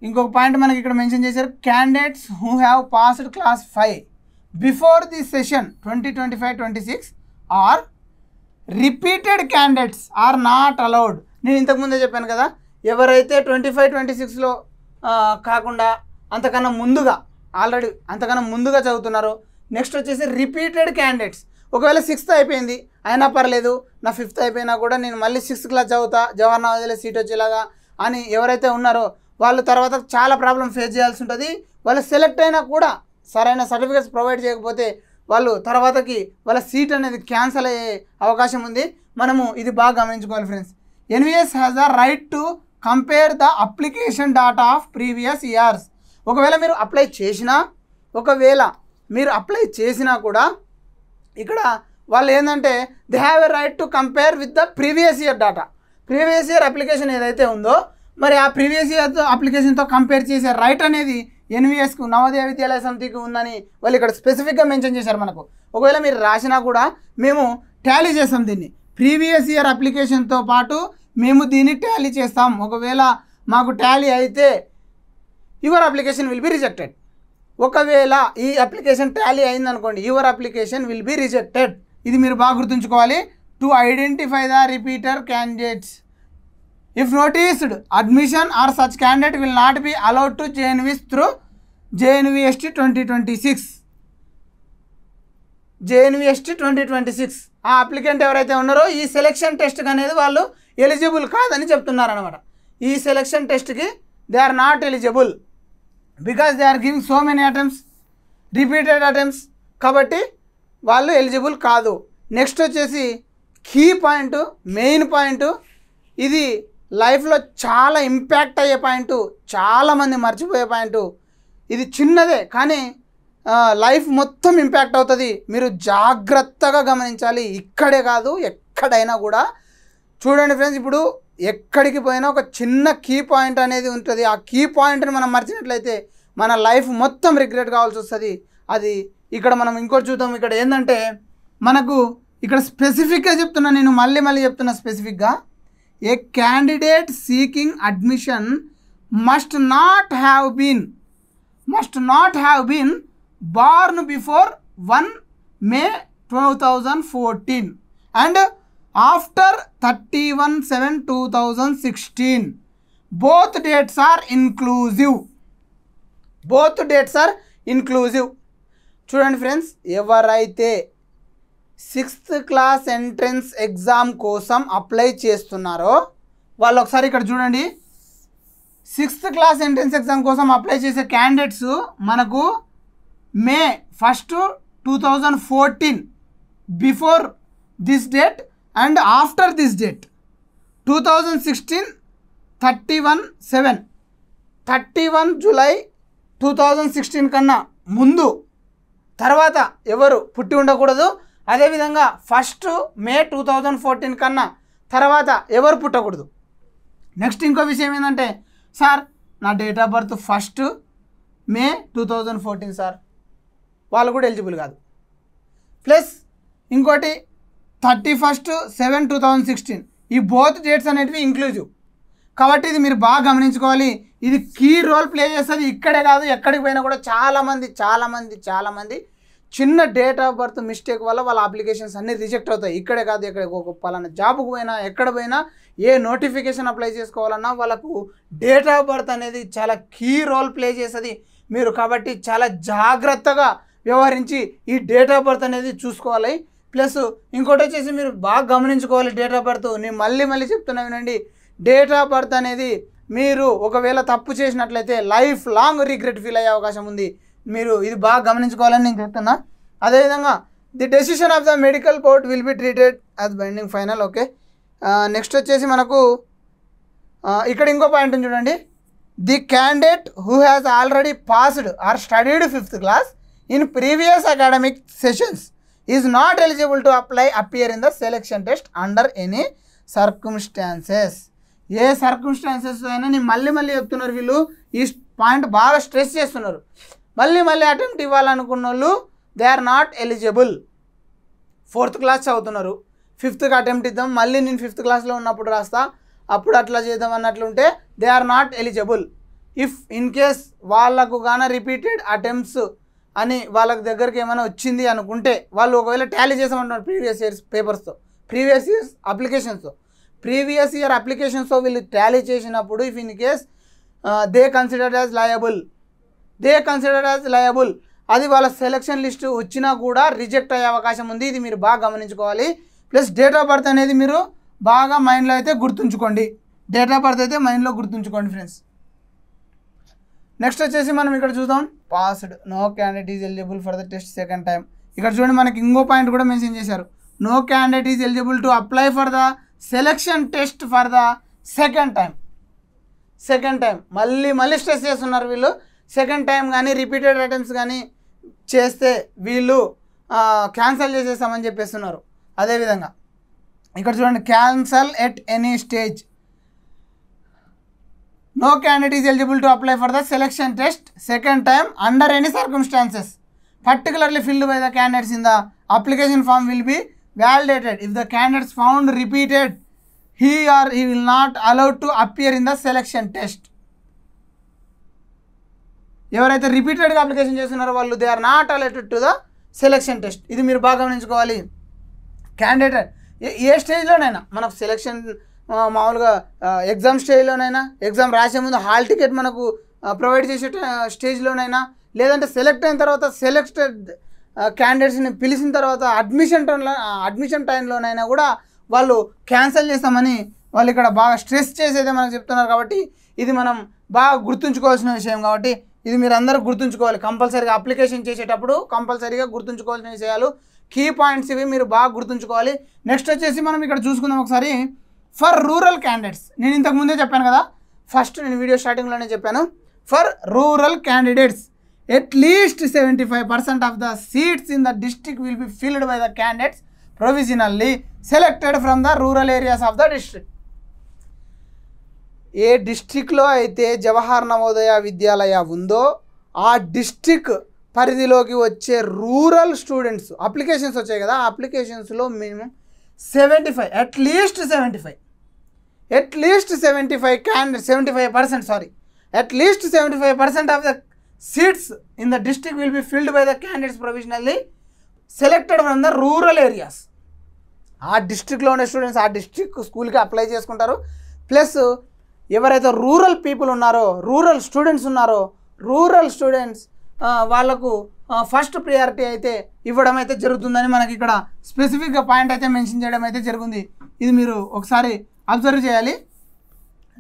ఇంకొక పాయింట్ మనకి ఇక్కడ మెన్షన్ చేశారు, candidates who have passed class 5 before the session 2025-26 are repeated candidates are not allowed. నేను ఇంతకుముందే చెప్పాను కదా, ఎవరైతే 25-26లో కాకుండా అంతకన్నా ముందుగా ఆల్రెడీ అంతకన్నా ముందుగా చదువుతున్నారో, నెక్స్ట్ వచ్చేసి రిపీటెడ్ క్యాండిడేట్స్, ఒకవేళ 6th అయిపోయింది అయినా పర్లేదు, నా 5th అయిపోయినా కూడా నేను మళ్ళీ 6th క్లాస్ చదువుతా జవహర్ నవోదయలో సీట్ వచ్చేలాగా అని ఎవరైతే ఉన్నారో వాళ్ళు తర్వాత చాలా ప్రాబ్లం ఫేస్ చేయాల్సి ఉంటుంది. వాళ్ళు సెలెక్ట్ అయినా కూడా సరైన సర్టిఫికేట్స్ ప్రొవైడ్ చేయకపోతే వాళ్ళు తర్వాతకి వాళ్ళ సీట్ అనేది క్యాన్సిల్ అయ్యే అవకాశం ఉంది. మనము ఇది బాగా గమనించుకోవాలి friends. NVS has the right to compare the application data of previous years. ఒకవేళ మీరు అప్లై చేసినా కూడా ఇక్కడ వాళ్ళు ఏంటంటే they have a right to compare with the previous year data. Previous year application ఏదైతే ఉందో మరి ఆ ప్రీవియస్ ఇయర్ అప్లికేషన్తో కంపేర్ చేసే రైట్ అనేది NVSకు నవోదయ విద్యాలయ సమితికి ఉందని వాళ్ళు ఇక్కడ స్పెసిఫిక్గా మెన్షన్ చేశారు మనకు. ఒకవేళ మీరు రాసినా కూడా మేము టాలీ చేస్తాం దీన్ని, ప్రీవియస్ ఇయర్ అప్లికేషన్తో పాటు మేము దీన్ని టాలీ చేస్తాం. ఒకవేళ మాకు టాలీ అయితే your application will be rejected. ఒకవేళ ఈ అప్లికేషన్ టాలీ అయిందనుకోండి, your application will be rejected. ఇది మీరు బాగా గుర్తుంచుకోవాలి. To identify the repeater candidates if noticed admission or such candidate will not be allowed to JNVS through JNVST 2026. JNVST 2026 ఆ applicant ఎవరైతే ఉన్నారో ఈ సెలెక్షన్ టెస్ట్కి అనేది వాళ్ళు ఎలిజిబుల్ కాదని చెప్తున్నారు అనమాట. ఈ సెలెక్షన్ టెస్ట్కి they are not eligible because they are giving so many attempts, repeated attempts, కాబట్టి వాళ్ళు ఎలిజిబుల్ కాదు. నెక్స్ట్ వచ్చేసి కీ పాయింట్, మెయిన్ పాయింట్, ఇది లైఫ్లో చాలా ఇంపాక్ట్ అయ్యే పాయింట్, చాలామంది మర్చిపోయే పాయింట్. ఇది చిన్నదే కానీ లైఫ్ మొత్తం ఇంపాక్ట్ అవుతుంది. మీరు జాగ్రత్తగా గమనించాలి. ఇక్కడే కాదు ఎక్కడైనా కూడా చూడండి ఫ్రెండ్స్. ఇప్పుడు ఎక్కడికి పోయినా ఒక చిన్న కీ పాయింట్ అనేది ఉంటుంది. ఆ కీ పాయింట్ని మనం మర్చినట్లయితే మన లైఫ్ మొత్తం రిగ్రెట్ కావాల్సి వస్తుంది. అది ఇక్కడ మనం ఇంకోటి చూద్దాం. ఇక్కడ ఏంటంటే మనకు ఇక్కడ స్పెసిఫిక్గా చెప్తున్నా, నేను మళ్ళీ చెప్తున్నా స్పెసిఫిక్గా, a candidate seeking admission must not have been born before 1 May 2014 and after 31/7/2016. Both dates are inclusive. చూడండి ఫ్రెండ్స్, ఎవరైతే 6th క్లాస్ ఎంట్రన్స్ ఎగ్జామ్ కోసం అప్లై చేస్తున్నారో వాళ్ళు ఒకసారి ఇక్కడ చూడండి. 6th క్లాస్ ఎంట్రన్స్ ఎగ్జామ్ కోసం అప్లై చేసే క్యాండిడేట్స్ మనకు May 1st, 2014 before this date and after this date 2016 31 July 2016 కన్నా ముందు తర్వాత ఎవరు పుట్టి ఉండకూడదు. అదేవిధంగా 1st May 2014 కన్నా తర్వాత ఎవరు పుట్టకూడదు. నెక్స్ట్ ఇంకో విషయం ఏంటంటే, సార్ నా date of birth 1st May 2014 sir, వాళ్ళు కూడా ఎలిజిబుల్ కాదు. ప్లస్ ఇంకోటి 31/7/2016, ఈ బోత్ డేట్స్ అనేటివి ఇంక్లూజివ్. కాబట్టి ఇది మీరు బాగా గమనించుకోవాలి. ఇది కీ రోల్ ప్లే చేస్తుంది. ఇక్కడే కాదు ఎక్కడికి పోయినా కూడా చాలామంది చిన్న డేట్ ఆఫ్ బర్త్ మిస్టేక్ వల్ల వాళ్ళ అప్లికేషన్స్ అన్నీ రిజెక్ట్ అవుతాయి. ఇక్కడే కాదు ఒక పలానా జాబ్కు పోయినా ఎక్కడ పోయినా ఏ నోటిఫికేషన్ అప్లై చేసుకోవాలన్నా వాళ్ళకు డేట్ ఆఫ్ బర్త్ అనేది చాలా కీ రోల్ ప్లే చేస్తుంది. మీరు కాబట్టి చాలా జాగ్రత్తగా వ్యవహరించి ఈ డేట్ ఆఫ్ బర్త్ అనేది చూసుకోవాలి. ప్లస్ ఇంకోటి వచ్చేసి మీరు బాగా గమనించుకోవాలి. డేట్ ఆఫ్ బర్త్ నేను మళ్ళీ చెప్తున్నా వినండి. డేట్ ఆఫ్ బర్త్ అనేది మీరు ఒకవేళ తప్పు చేసినట్లయితే లైఫ్ లాంగ్ రిగ్రెట్ ఫీల్ అయ్యే అవకాశం ఉంది. మీరు ఇది బాగా గమనించుకోవాలని నేను చెప్తున్నా. అదేవిధంగా the decision of the medical court will be treated as binding final. Okay, next వచ్చేసి మనకు ఇక్కడ ఇంకో పాయింట్ చూడండి. The candidate who has already passed or studied 5th class in previous academic sessions is not eligible to appear in the selection test under any circumstances. ఏ circumstances అయినా నేను మళ్ళీ చెప్తున్నారు. వీళ్ళు ఈ పాయింట్ బాగా స్ట్రెస్ చేస్తున్నారు. మళ్ళీ అటెంప్ట్ ఇవ్వాలనుకున్న వాళ్ళు they are not eligible. 4th class చదువుతున్నారు, 5th అటెంప్ట్ ఇద్దాం, మళ్ళీ నేను 5th క్లాస్లో ఉన్నప్పుడు రాస్తా, అప్పుడు అట్లా చేద్దాం అన్నట్లుంటే they are not eligible. If in case వాళ్ళకు గాన రిపీటెడ్ అటెంప్ట్స్ అని వాళ్ళకి దగ్గరికి ఏమైనా వచ్చింది అనుకుంటే వాళ్ళు ఒకవేళ టాలీ చేసామంటున్నారు ప్రీవియస్ ఇయర్స్ పేపర్స్తో, ప్రీవియస్ ఇయర్ అప్లికేషన్స్తో వీళ్ళు టాలీ చేసినప్పుడు if in case they considered as liable అది వాళ్ళ సెలక్షన్ లిస్ట్ వచ్చినా కూడా రిజెక్ట్ అయ్యే అవకాశం ఉంది. ఇది మీరు బాగా గమనించుకోవాలి. ప్లస్ డేట్ ఆఫ్ బర్త్ అనేది మీరు బాగా మైండ్లో అయితే గుర్తుంచుకోండి. డేట్ ఆఫ్ బర్త్ అయితే మైండ్లో గుర్తుంచుకోండి ఫ్రెండ్స్. నెక్స్ట్ వచ్చేసి మనం ఇక్కడ చూద్దాం. Passed, no candidate is eligible for the test second time. ఇక్కడ చూడండి మనకి ఇంకో పాయింట్ కూడా మెన్షన్ చేశారు. No candidate is eligible to apply for the selection test for the second time. మళ్ళీ స్ట్రెస్ చేస్తున్నారు వీళ్ళు. సెకండ్ టైం కానీ రిపీటెడ్ అటెంప్ట్స్ కానీ చేస్తే వీళ్ళు క్యాన్సల్ చేసేస్తామని చెప్పేస్తున్నారు. అదేవిధంగా ఇక్కడ చూడండి, cancel at any stage. No candidate is eligible to apply for the selection test second time under any circumstances particularly filled by the candidates in the application form will be validated. If the candidates found repeated, he will not allowed to appear in the selection test. ఎవరైతే రిపీటెడ్గా application చేస్తున్నారో వాళ్ళు they are not allowed to the selection test. ఇది మీరు బాగా గమనించుకోవాలి. Candidate ఏ స్టేజ్లోనైనా మనకు selection మామూలుగా ఎగ్జామ్ స్టేజ్లోనైనా, ఎగ్జామ్ రాసే ముందు హాల్ టికెట్ మనకు ప్రొవైడ్ చేసే స్టేజ్లోనైనా, లేదంటే సెలెక్ట్ అయిన తర్వాత సెలెక్టెడ్ క్యాండిడేట్స్ని పిలిచిన తర్వాత అడ్మిషన్ టైంలోనైనా కూడా వాళ్ళు క్యాన్సిల్ చేస్తామని వాళ్ళు ఇక్కడ బాగా స్ట్రెస్ చేసేదే మనకు చెప్తున్నారు. కాబట్టి ఇది మనం బాగా గుర్తుంచుకోవాల్సిన విషయం. కాబట్టి ఇది మీరు అందరూ గుర్తుంచుకోవాలి. కంపల్సరీగా అప్లికేషన్ చేసేటప్పుడు కంపల్సరీగా గుర్తుంచుకోవాల్సిన విషయాలు, కీ పాయింట్స్ ఇవి మీరు బాగా గుర్తుంచుకోవాలి. నెక్స్ట్ వచ్చేసి మనం ఇక్కడ చూసుకుందాం ఒకసారి. ఫర్ రూరల్ క్యాండిడేట్స్, నేను ఇంతకుముందే చెప్పాను కదా, ఫస్ట్ నేను వీడియో స్టార్టింగ్లోనే చెప్పాను. For rural candidates at least 75% of the seats in the district will be filled by the candidates provisionally selected from the rural areas of the district. ఏ డిస్ట్రిక్ట్లో అయితే జవహర్ నవోదయ విద్యాలయ ఉందో ఆ డిస్ట్రిక్ట్ పరిధిలోకి వచ్చే రూరల్ స్టూడెంట్స్ అప్లికేషన్స్ వచ్చాయి కదా, ఆ అప్లికేషన్స్లో minimum 75 at least 75% of the seats in the district will be filled by the candidates provisionally selected from the rural areas. ఆ డిస్ట్రిక్ట్లో ఉండే స్టూడెంట్స్ ఆ డిస్ట్రిక్ట్ స్కూల్కి అప్లై చేసుకుంటారు. ప్లస్ ఎవరైతే రూరల్ పీపుల్ ఉన్నారో, రూరల్ స్టూడెంట్స్ వాళ్ళకు ఫస్ట్ ప్రియారిటీ అయితే ఇవ్వడం అయితే జరుగుతుందని మనకి ఇక్కడ స్పెసిఫిక్గా పాయింట్ అయితే మెన్షన్ చేయడం అయితే జరిగింది. ఇది మీరు ఒకసారి అబ్జర్వ్ చేయాలి.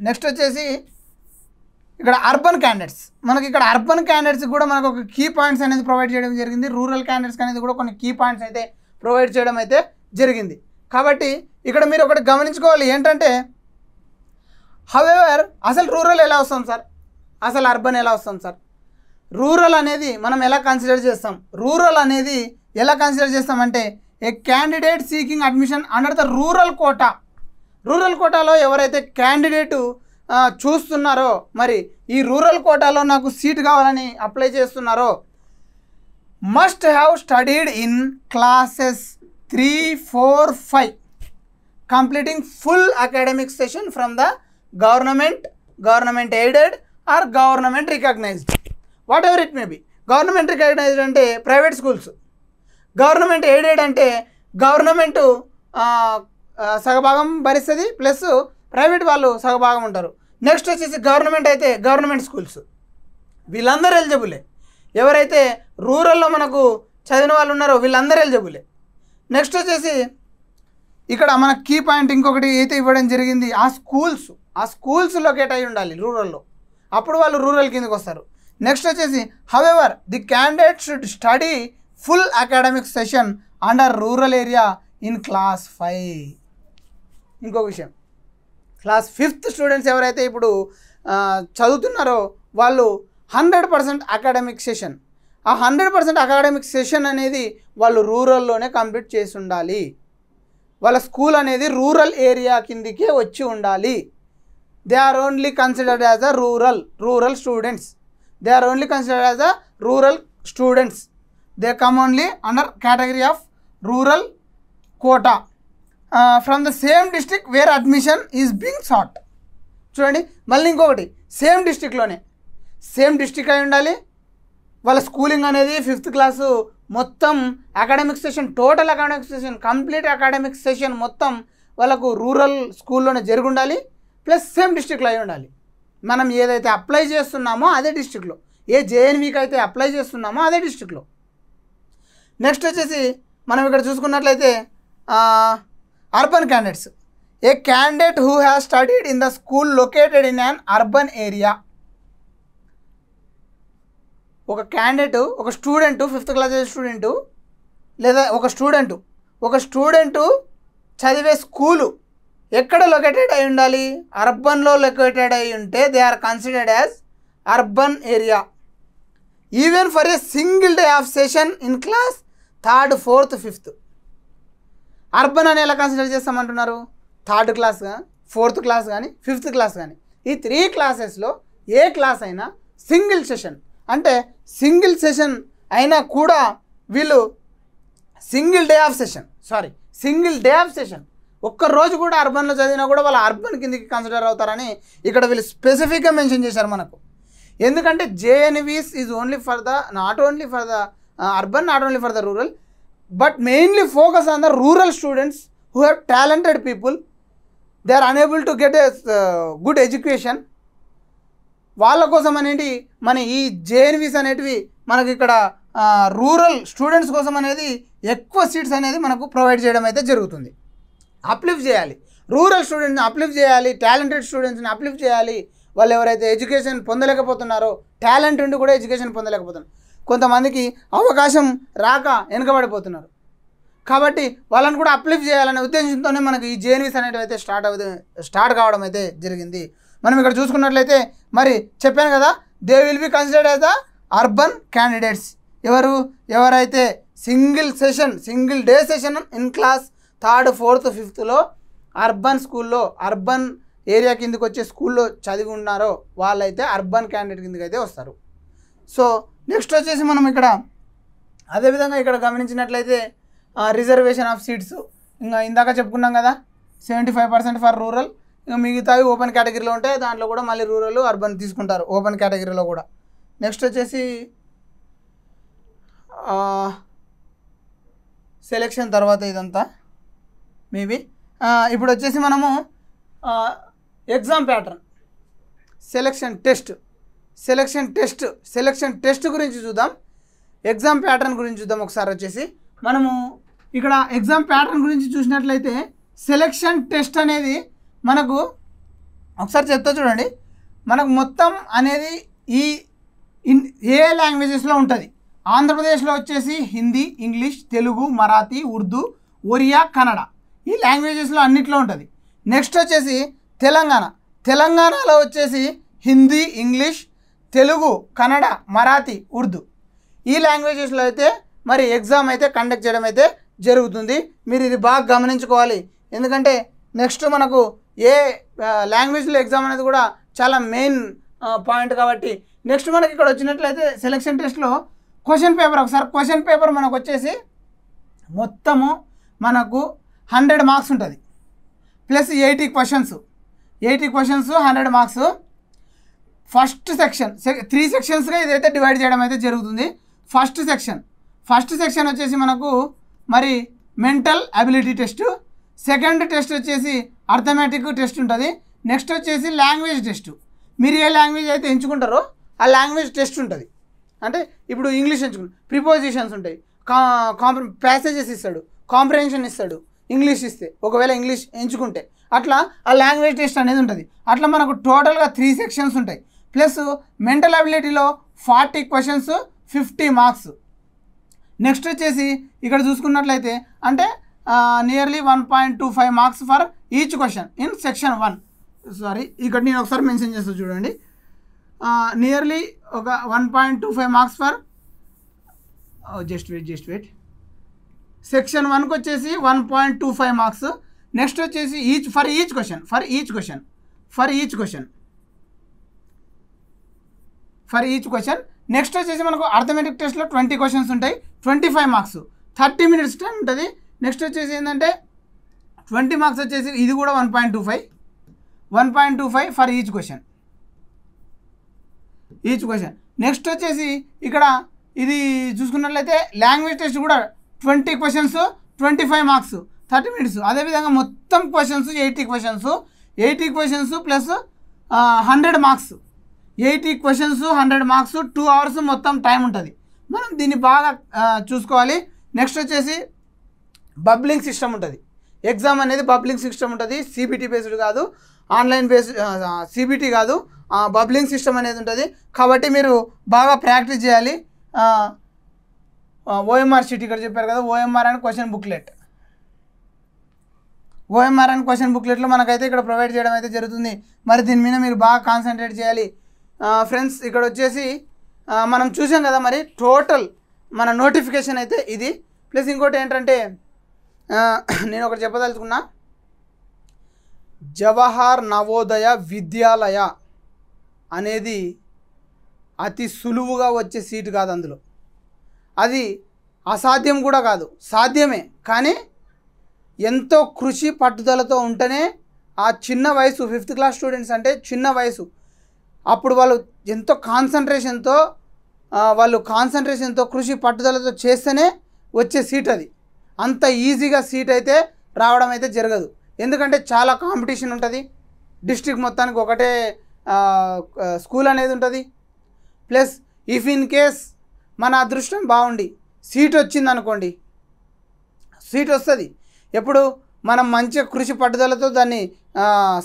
నెక్స్ట్ వచ్చేసి ఇక్కడ అర్బన్ క్యాండిడేట్స్, మనకి ఇక్కడ అర్బన్ క్యాండిడేట్స్ కూడా మనకు ఒక కీ పాయింట్స్ అనేది ప్రొవైడ్ చేయడం జరిగింది. రూరల్ క్యాండిడేట్స్ అనేది కూడా కొన్ని కీ పాయింట్స్ అయితే ప్రొవైడ్ చేయడం అయితే జరిగింది. కాబట్టి ఇక్కడ మీరు ఒకటి గమనించుకోవాలి ఏంటంటే, హౌఎవర్ అసలు రూరల్ ఎలా వస్తాం సార్, అసలు అర్బన్ ఎలా వస్తాం సార్, రూరల్ అనేది మనం ఎలా కన్సిడర్ చేస్తాం? రూరల్ అనేది ఎలా కన్సిడర్ చేస్తామంటే, a candidate seeking admission under the rural quota. Rural కోటాలో ఎవరైతే క్యాండిడేటు చూస్తున్నారో, మరి ఈ రూరల్ కోటాలో నాకు సీట్ కావాలని అప్లై చేస్తున్నారో, must have studied in classes 3, 4, 5 completing full academic session from the government aided or government recognised, whatever it may be. Government recognised అంటే ప్రైవేట్ స్కూల్స్, గవర్నమెంట్ ఎయిడెడ్ అంటే government సగభాగం భరిస్తుంది, plus private వాళ్ళు సగభాగం ఉంటారు. Next వచ్చేసి government అయితే government schools, వీళ్ళందరూ ఎలిజిబులే. ఎవరైతే రూరల్లో మనకు చదివిన వాళ్ళు ఉన్నారో వీళ్ళందరూ ఎలిజిబులే. నెక్స్ట్ వచ్చేసి ఇక్కడ మన కీ పాయింట్ ఇంకొకటి అయితే ఇవ్వడం జరిగింది, ఆ స్కూల్స్ లొకేట్ అయి ఉండాలి రూరల్లో, అప్పుడు వాళ్ళు రూరల్ కిందకి వస్తారు. నెక్స్ట్ వచ్చేసి however the candidate should study full academic session under rural area in class 5. ఇంకొక విషయం, క్లాస్ 5th స్టూడెంట్స్ ఎవరైతే ఇప్పుడు చదువుతున్నారో వాళ్ళు 100% అకాడమిక్ సెషన్, ఆ 100% అకాడమిక్ సెషన్ అనేది వాళ్ళు రూరల్లోనే కంప్లీట్ చేసి ఉండాలి. వాళ్ళ స్కూల్ అనేది రూరల్ ఏరియా కిందికే వచ్చి ఉండాలి. They are only considered as a rural students. They are only considered as a rural students. They come only under category of rural quota from the same district where admission is being sought. చూడండి, మళ్ళీ ఇంకొకటి, same district అయి ఉండాలి. వాళ్ళ schooling అనేది 5th class మొత్తం academic session, total academic session, complete academic session మొత్తం వాళ్ళకు రూరల్ స్కూల్లోనే జరిగి ఉండాలి. ప్లస్ సేమ్ డిస్ట్రిక్ట్లో అయి ఉండాలి. మనం ఏదైతే అప్లై చేస్తున్నామో అదే డిస్ట్రిక్ట్లో, ఏ జేఎన్వీకి అయితే అప్లై చేస్తున్నామో అదే డిస్ట్రిక్ట్లో. నెక్స్ట్ వచ్చేసి మనం ఇక్కడ చూసుకున్నట్లయితే urban candidates, A candidate who has studied in the school located in an urban area. ఒక క్యాండిడేట్, ఒక స్టూడెంటు, 5th క్లాస్ స్టూడెంటు లేదా ఒక స్టూడెంటు చదివే స్కూలు ఎక్కడ లొకేటెడ్ అయి ఉండాలి? అర్బన్లో లొకేటెడ్ అయి ఉంటే they are considered as urban area. Even for a single day of session in class 3rd, 4th, 5th. Urban అని ఎలా కన్సిడర్ చేస్తామంటున్నారు? 3rd క్లాస్ కానీ, 4th క్లాస్ కానీ, 5th క్లాస్ కానీ, ఈ 3 క్లాసెస్లో ఏ క్లాస్ అయినా సింగిల్ సెషన్, అంటే సింగిల్ సెషన్ అయినా కూడా వీళ్ళు సింగిల్ డే ఆఫ్ సెషన్ ఒక్కరోజు కూడా అర్బన్లో చదివినా కూడా వాళ్ళు అర్బన్ కిందకి కన్సిడర్ అవుతారని ఇక్కడ వీళ్ళు స్పెసిఫిక్గా మెన్షన్ చేశారు మనకు. ఎందుకంటే JNVs is only for the not only for the urban, not only for the rural, but mainly focus on the rural students who have talented people, they are unable to get a good education. వాళ్ళ కోసం అనేది మన ఈ జేఎన్వీస్ అనేటివి మనకి ఇక్కడ rural students కోసం అనేది ఎక్కువ సీట్స్ అనేది మనకు ప్రొవైడ్ చేయడం అయితే జరుగుతుంది. అప్లిఫ్ట్ చేయాలి, రూరల్ స్టూడెంట్స్ని అప్లిఫ్ట్ చేయాలి, టాలెంటెడ్ స్టూడెంట్స్ని అప్లిఫ్ట్ చేయాలి. వాళ్ళు ఎవరైతే ఎడ్యుకేషన్ పొందలేకపోతున్నారో, టాలెంట్ ఉండి కూడా ఎడ్యుకేషన్ పొందలేకపోతున్నారు, కొంతమందికి అవకాశం రాక వెనుకబడిపోతున్నారు, కాబట్టి వాళ్ళని కూడా అప్లిఫ్ట్ చేయాలనే ఉద్దేశంతోనే మనకి ఈ జేఎన్వీస్ అనేటివి అయితే స్టార్ట్ కావడం అయితే జరిగింది. మనం ఇక్కడ చూసుకున్నట్లయితే మరి చెప్పాను కదా, they will be considered as the urban candidates. ఎవరైతే single day session in class 3rd, 4th, 5thలో అర్బన్ స్కూల్లో, అర్బన్ ఏరియా కిందకి వచ్చే స్కూల్లో చదివి ఉన్నారో వాళ్ళైతే అర్బన్ క్యాండిడేట్ కిందకి అయితే వస్తారు. సో నెక్స్ట్ వచ్చేసి మనం ఇక్కడ అదేవిధంగా ఇక్కడ గమనించినట్లయితే రిజర్వేషన్ ఆఫ్ సీట్స్ ఇంకా ఇందాక చెప్పుకున్నాం కదా, 75% ఫర్ రూరల్, ఇంకా మిగతావి ఓపెన్ కేటగిరీలో ఉంటాయి, దాంట్లో కూడా మళ్ళీ రూరల్, అర్బన్ తీసుకుంటారు ఓపెన్ కేటగిరీలో కూడా. నెక్స్ట్ వచ్చేసి సెలెక్షన్ తర్వాత ఇదంతా మేబీ ఇప్పుడు వచ్చేసి మనము ఎగ్జామ్ ప్యాటర్న్, సెలెక్షన్ టెస్ట్ గురించి చూద్దాం, ఎగ్జామ్ ప్యాటర్న్ గురించి చూద్దాం. ఒకసారి వచ్చేసి మనము ఇక్కడ ఎగ్జామ్ ప్యాటర్న్ గురించి చూసినట్లయితే సెలెక్షన్ టెస్ట్ అనేది మనకు ఒకసారి చెప్తా చూడండి. మనకు మొత్తం అనేది ఏ లాంగ్వేజెస్లో ఉంటుంది? ఆంధ్రప్రదేశ్లో వచ్చేసి హిందీ, ఇంగ్లీష్, తెలుగు, మరాఠీ, ఉర్దూ, ఒరియా, కన్నడ, ఈ లాంగ్వేజెస్లో అన్నిట్లో ఉంటుంది. నెక్స్ట్ వచ్చేసి తెలంగాణలో వచ్చేసి హిందీ, ఇంగ్లీష్, తెలుగు, కన్నడ, మరాఠీ, ఉర్దూ, ఈ లాంగ్వేజెస్లో అయితే మరి ఎగ్జామ్ అయితే కండక్ట్ చేయడం అయితే జరుగుతుంది. మీరు ఇది బాగా గమనించుకోవాలి, ఎందుకంటే నెక్స్ట్ మనకు ఏ లాంగ్వేజ్లో ఎగ్జామ్ అనేది కూడా చాలా మెయిన్ పాయింట్ కాబట్టి. నెక్స్ట్ మనకి ఇక్కడ వచ్చినట్లయితే సెలెక్షన్ టెస్ట్లో క్వశ్చన్ పేపర్, ఒకసారి క్వశ్చన్ పేపర్ మనకు వచ్చేసి మొత్తము మనకు 100 మార్క్స్ ఉంటుంది, plus 80 questions, 100 marks. First section 3 సెక్షన్స్గా ఇదైతే డివైడ్ చేయడం అయితే జరుగుతుంది. ఫస్ట్ సెక్షన్ వచ్చేసి మనకు మరి mental ability test, second test వచ్చేసి అర్థమెటిక్ టెస్ట్ ఉంటుంది, నెక్స్ట్ వచ్చేసి లాంగ్వేజ్ టెస్ట్. మీరు ఏ లాంగ్వేజ్ అయితే ఎంచుకుంటారో ఆ లాంగ్వేజ్ టెస్ట్ ఉంటుంది. అంటే ఇప్పుడు ఇంగ్లీష్ ఎంచుకుని ప్రిపోజిషన్స్ ఉంటాయి, ప్యాసేజెస్ ఇస్తాడు, కాంప్రహెన్షన్ ఇస్తాడు ఇంగ్లీష్ ఇస్తే, ఒకవేళ ఇంగ్లీష్ ఎంచుకుంటే అట్లా ఆ లాంగ్వేజ్ టెస్ట్ అనేది ఉంటుంది. అట్లా మనకు టోటల్గా 3 సెక్షన్స్ ఉంటాయి. ప్లస్ మెంటల్ అబిలిటీలో 40 క్వశ్చన్స్ 50 మార్క్స్. నెక్స్ట్ వచ్చేసి ఇక్కడ చూసుకున్నట్లయితే అంటే nearly 1.25 marks for each question in section 1. Sorry, ఇక్కడ నేను ఒకసారి మెన్షన్ చేస్తాను చూడండి. నియర్లీ ఒక 1.25 marks for just wait section 1కి వచ్చేసి 1.25 మార్క్స్. నెక్స్ట్ వచ్చేసి ఫర్ ఈచ్ క్వశ్చన్. నెక్స్ట్ వచ్చేసి మనకు అర్థమెటిక్ టెస్ట్లో 20 క్వశ్చన్స్ ఉంటాయి, 25 మార్క్స్, 30 మినిట్స్ టైం ఉంటుంది. నెక్స్ట్ వచ్చేసి ఏంటంటే 20 మార్క్స్ వచ్చేసి ఇది కూడా 1.25 ఫర్ ఈచ్ క్వశ్చన్. నెక్స్ట్ వచ్చేసి ఇక్కడ ఇది చూసుకున్నట్లయితే లాంగ్వేజ్ టెస్ట్ కూడా 20 క్వశ్చన్స్ 25 మార్క్స్ 30 మినిట్స్. అదేవిధంగా మొత్తం questions 80 questions plus 100 marks. 80 questions 100 marks, 2 hours మొత్తం టైం ఉంటుంది. మనం దీన్ని బాగా చూసుకోవాలి. నెక్స్ట్ వచ్చేసి బబ్లింగ్ సిస్టమ్ ఉంటుంది. ఎగ్జామ్ అనేది బబ్లింగ్ సిస్టమ్ ఉంటుంది, సిబిటీ బేస్డ్ కాదు, ఆన్లైన్ బేస్డ్ సిబిటీ కాదు, బబ్లింగ్ సిస్టమ్ అనేది ఉంటుంది. కాబట్టి మీరు బాగా ప్రాక్టీస్ చేయాలి. ఓఎంఆర్ షీట్ ఇక్కడ చెప్పారు కదా, ఓఎంఆర్ అండ్ క్వశ్చన్ బుక్లెట్లో మనకైతే ఇక్కడ ప్రొవైడ్ చేయడం అయితే జరుగుతుంది. మరి దీని మీద మీరు బాగా కాన్సన్ట్రేట్ చేయాలి ఫ్రెండ్స్. ఇక్కడ వచ్చేసి మనం చూసాం కదా, మరి టోటల్ మన నోటిఫికేషన్ అయితే ఇది. ప్లస్ ఇంకోటి ఏంటంటే నేను ఒకటి చెప్పదలుచుకున్నా, జవహర్ నవోదయ విద్యాలయ అనేది అతి సులువుగా వచ్చే సీటు కాదు. అందులో అది అసాధ్యం కూడా కాదు, సాధ్యమే. కానీ ఎంతో కృషి పట్టుదలతో ఉంటేనే ఆ చిన్న వయసు 5th క్లాస్ స్టూడెంట్స్ అంటే చిన్న వయసు, అప్పుడు వాళ్ళు ఎంతో కాన్సన్ట్రేషన్తో కృషి పట్టుదలతో చేస్తేనే వచ్చే సీట్ అది. అంత ఈజీగా సీట్ అయితే రావడం అయితే జరగదు. ఎందుకంటే చాలా కాంపిటీషన్ ఉంటుంది. డిస్ట్రిక్ట్ మొత్తానికి ఒకటే స్కూల్ అనేది ఉంటుంది. ప్లస్ ఇఫ్ ఇన్ కేస్ మన అదృష్టం బాగుండి సీట్ వచ్చింది అనుకోండి, సీట్ వస్తుంది. ఎప్పుడు మనం మంచిగా కృషి పట్టుదలతో దాన్ని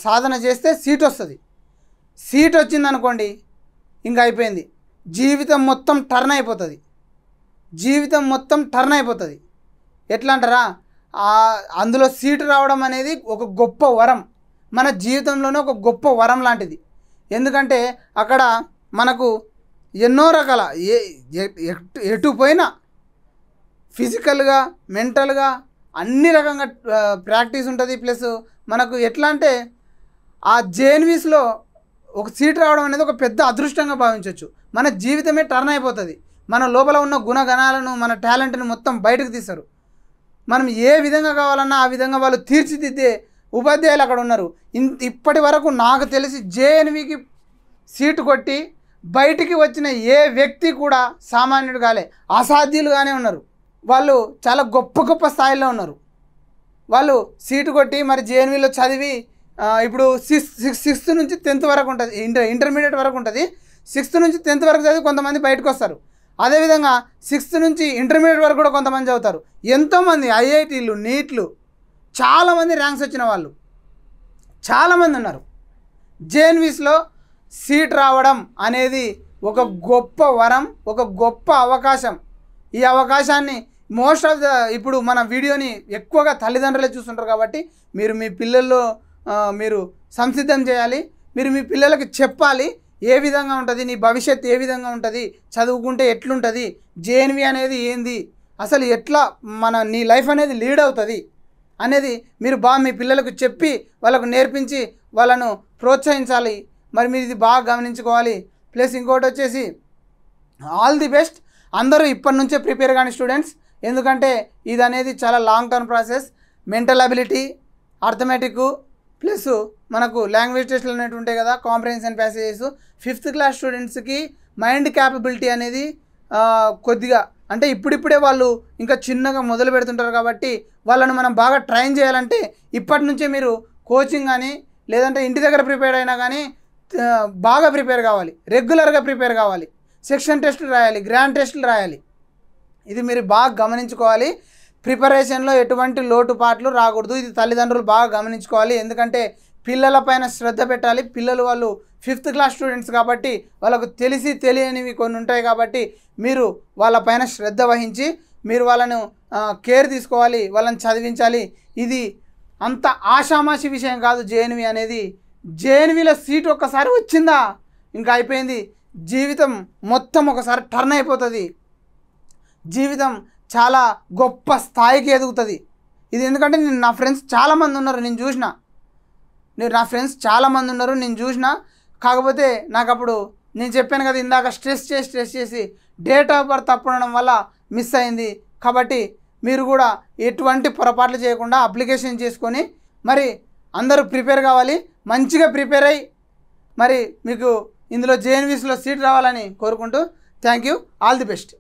సాధన చేస్తే సీట్ వస్తుంది. సీట్ వచ్చింది అనుకోండి, ఇంకా అయిపోయింది, జీవితం మొత్తం టర్న్ అయిపోతుంది. ఎట్లా అంటారా, అందులో సీటు రావడం అనేది ఒక గొప్ప వరం, మన జీవితంలోనే ఒక గొప్ప వరం లాంటిది. ఎందుకంటే అక్కడ మనకు ఎన్నో రకాల ఎటు పోయినా ఫిజికల్గా మెంటల్గా అన్ని రకంగా ప్రాక్టీస్ ఉంటుంది. ప్లస్ మనకు ఎట్లా అంటే ఆ జేఎన్వీస్లో ఒక సీట్ రావడం అనేది ఒక పెద్ద అదృష్టంగా భావించవచ్చు. మన జీవితమే టర్న్ అయిపోతుంది. మన లోపల ఉన్న గుణగణాలను, మన టాలెంట్ని మొత్తం బయటకు తీస్తారు. మనం ఏ విధంగా కావాలన్నా ఆ విధంగా వాళ్ళు తీర్చిదిద్దే ఉపాధ్యాయులు అక్కడ ఉన్నారు. ఇప్పటి వరకు నాకు తెలిసి జేఎన్వీకి సీటు కొట్టి బయటికి వచ్చిన ఏ వ్యక్తి కూడా సామాన్యుడు కాలే, అసాధ్యులుగానే ఉన్నారు. వాళ్ళు చాలా గొప్ప స్థాయిలో ఉన్నారు. వాళ్ళు సీటు కొట్టి మరి జేఎన్వీలో చదివి ఇప్పుడు 6th నుంచి 10th వరకు ఉంటుంది, ఇంటర్మీడియట్ వరకు ఉంటుంది. 6th నుంచి 10th వరకు చదివి కొంతమంది బయటకు వస్తారు. అదేవిధంగా 6th నుంచి ఇంటర్మీడియట్ వరకు కూడా కొంతమంది చదువుతారు. ఎంతోమంది ఐఐటీలు, నీట్లు, చాలామంది ర్యాంక్స్ వచ్చిన వాళ్ళు చాలామంది ఉన్నారు. జేఎన్వీస్లో సీట్ రావడం అనేది ఒక గొప్ప వరం, ఒక గొప్ప అవకాశం. ఈ అవకాశాన్ని మోస్ట్ ఆఫ్ ఇప్పుడు మన వీడియోని ఎక్కువగా తల్లిదండ్రులే చూస్తుంటారు. కాబట్టి మీరు మీ పిల్లల్లో మీరు సంసిద్ధం చేయాలి. మీరు మీ పిల్లలకి చెప్పాలి ఏ విధంగా ఉంటుంది, నీ భవిష్యత్తు ఏ విధంగా ఉంటుంది, చదువుకుంటే ఎట్లుంటుంది, జేఎన్వీ అనేది ఏంది, అసలు ఎట్లా నీ లైఫ్ అనేది లీడ్ అవుతుంది అనేది మీరు మీ పిల్లలకు చెప్పి వాళ్ళకు నేర్పించి వాళ్ళను ప్రోత్సహించాలి. మరి మీరు ఇది బాగా గమనించుకోవాలి. ప్లస్ ఇంకోటి వచ్చేసి ఆల్ ది బెస్ట్. అందరూ ఇప్పటి నుంచే ప్రిపేర్ కానీ స్టూడెంట్స్, ఎందుకంటే ఇది అనేది చాలా long term process. Mental ability, arithmetic plus మనకు లాంగ్వేజ్ టెస్ట్లు అనేవి ఉంటాయి కదా, కాంప్రహెన్షన్ ప్యాసేజెస్. 5th క్లాస్ స్టూడెంట్స్కి మైండ్ క్యాపబిలిటీ అనేది కొద్దిగా అంటే ఇప్పుడిప్పుడే వాళ్ళు ఇంకా చిన్నగా మొదలు పెడుతుంటారు. కాబట్టి వాళ్ళను మనం బాగా ట్రైన్ చేయాలంటే ఇప్పటి నుంచే మీరు కోచింగ్ కానీ లేదంటే ఇంటి దగ్గర ప్రిపేర్ అయినా కానీ బాగా ప్రిపేర్ కావాలి, రెగ్యులర్గా ప్రిపేర్ కావాలి. సెక్షన్ టెస్టులు రాయాలి, గ్రాండ్ టెస్టులు రాయాలి. ఇది మీరు బాగా గమనించుకోవాలి. ప్రిపరేషన్లో ఎటువంటి లోటుపాట్లు రాకూడదు. ఇది తల్లిదండ్రులు బాగా గమనించుకోవాలి. ఎందుకంటే పిల్లలపైన శ్రద్ధ పెట్టాలి. పిల్లలు వాళ్ళు 5th క్లాస్ స్టూడెంట్స్ కాబట్టి వాళ్ళకు తెలిసి తెలియనివి కొన్ని ఉంటాయి కాబట్టి మీరు వాళ్ళపైన శ్రద్ధ వహించి మీరు వాళ్ళను కేర్ తీసుకోవాలి, వాళ్ళని చదివించాలి. ఇది అంత ఆషామాషి విషయం కాదు. జేఎన్వి అనేది, జేఎన్విలో సీట్ ఒక్కసారి వచ్చిందా ఇంకా అయిపోయింది. జీవితం మొత్తం ఒకసారి టర్న్ అయిపోతుంది. జీవితం చాలా గొప్ప స్థాయికి ఎదుగుతుంది. ఇది ఎందుకంటే నా ఫ్రెండ్స్ చాలామంది ఉన్నారు, నేను చూసిన. నా ఫ్రెండ్స్ చాలామంది ఉన్నారు, నేను చూసిన. కాకపోతే నాకు అప్పుడు నేను చెప్పాను కదా ఇందాక, స్ట్రెస్ చేసి డేట్ ఆఫ్ బర్త్ తప్పడం వల్ల మిస్ అయింది. కాబట్టి మీరు కూడా ఎటువంటి పొరపాట్లు చేయకుండా అప్లికేషన్ చేసుకొని మరి అందరూ ప్రిపేర్ కావాలి. మంచిగా ప్రిపేర్ అయ్యి మరి మీకు ఇందులో జేఎన్వీస్లో సీట్ రావాలని కోరుకుంటూ thank you, all the best.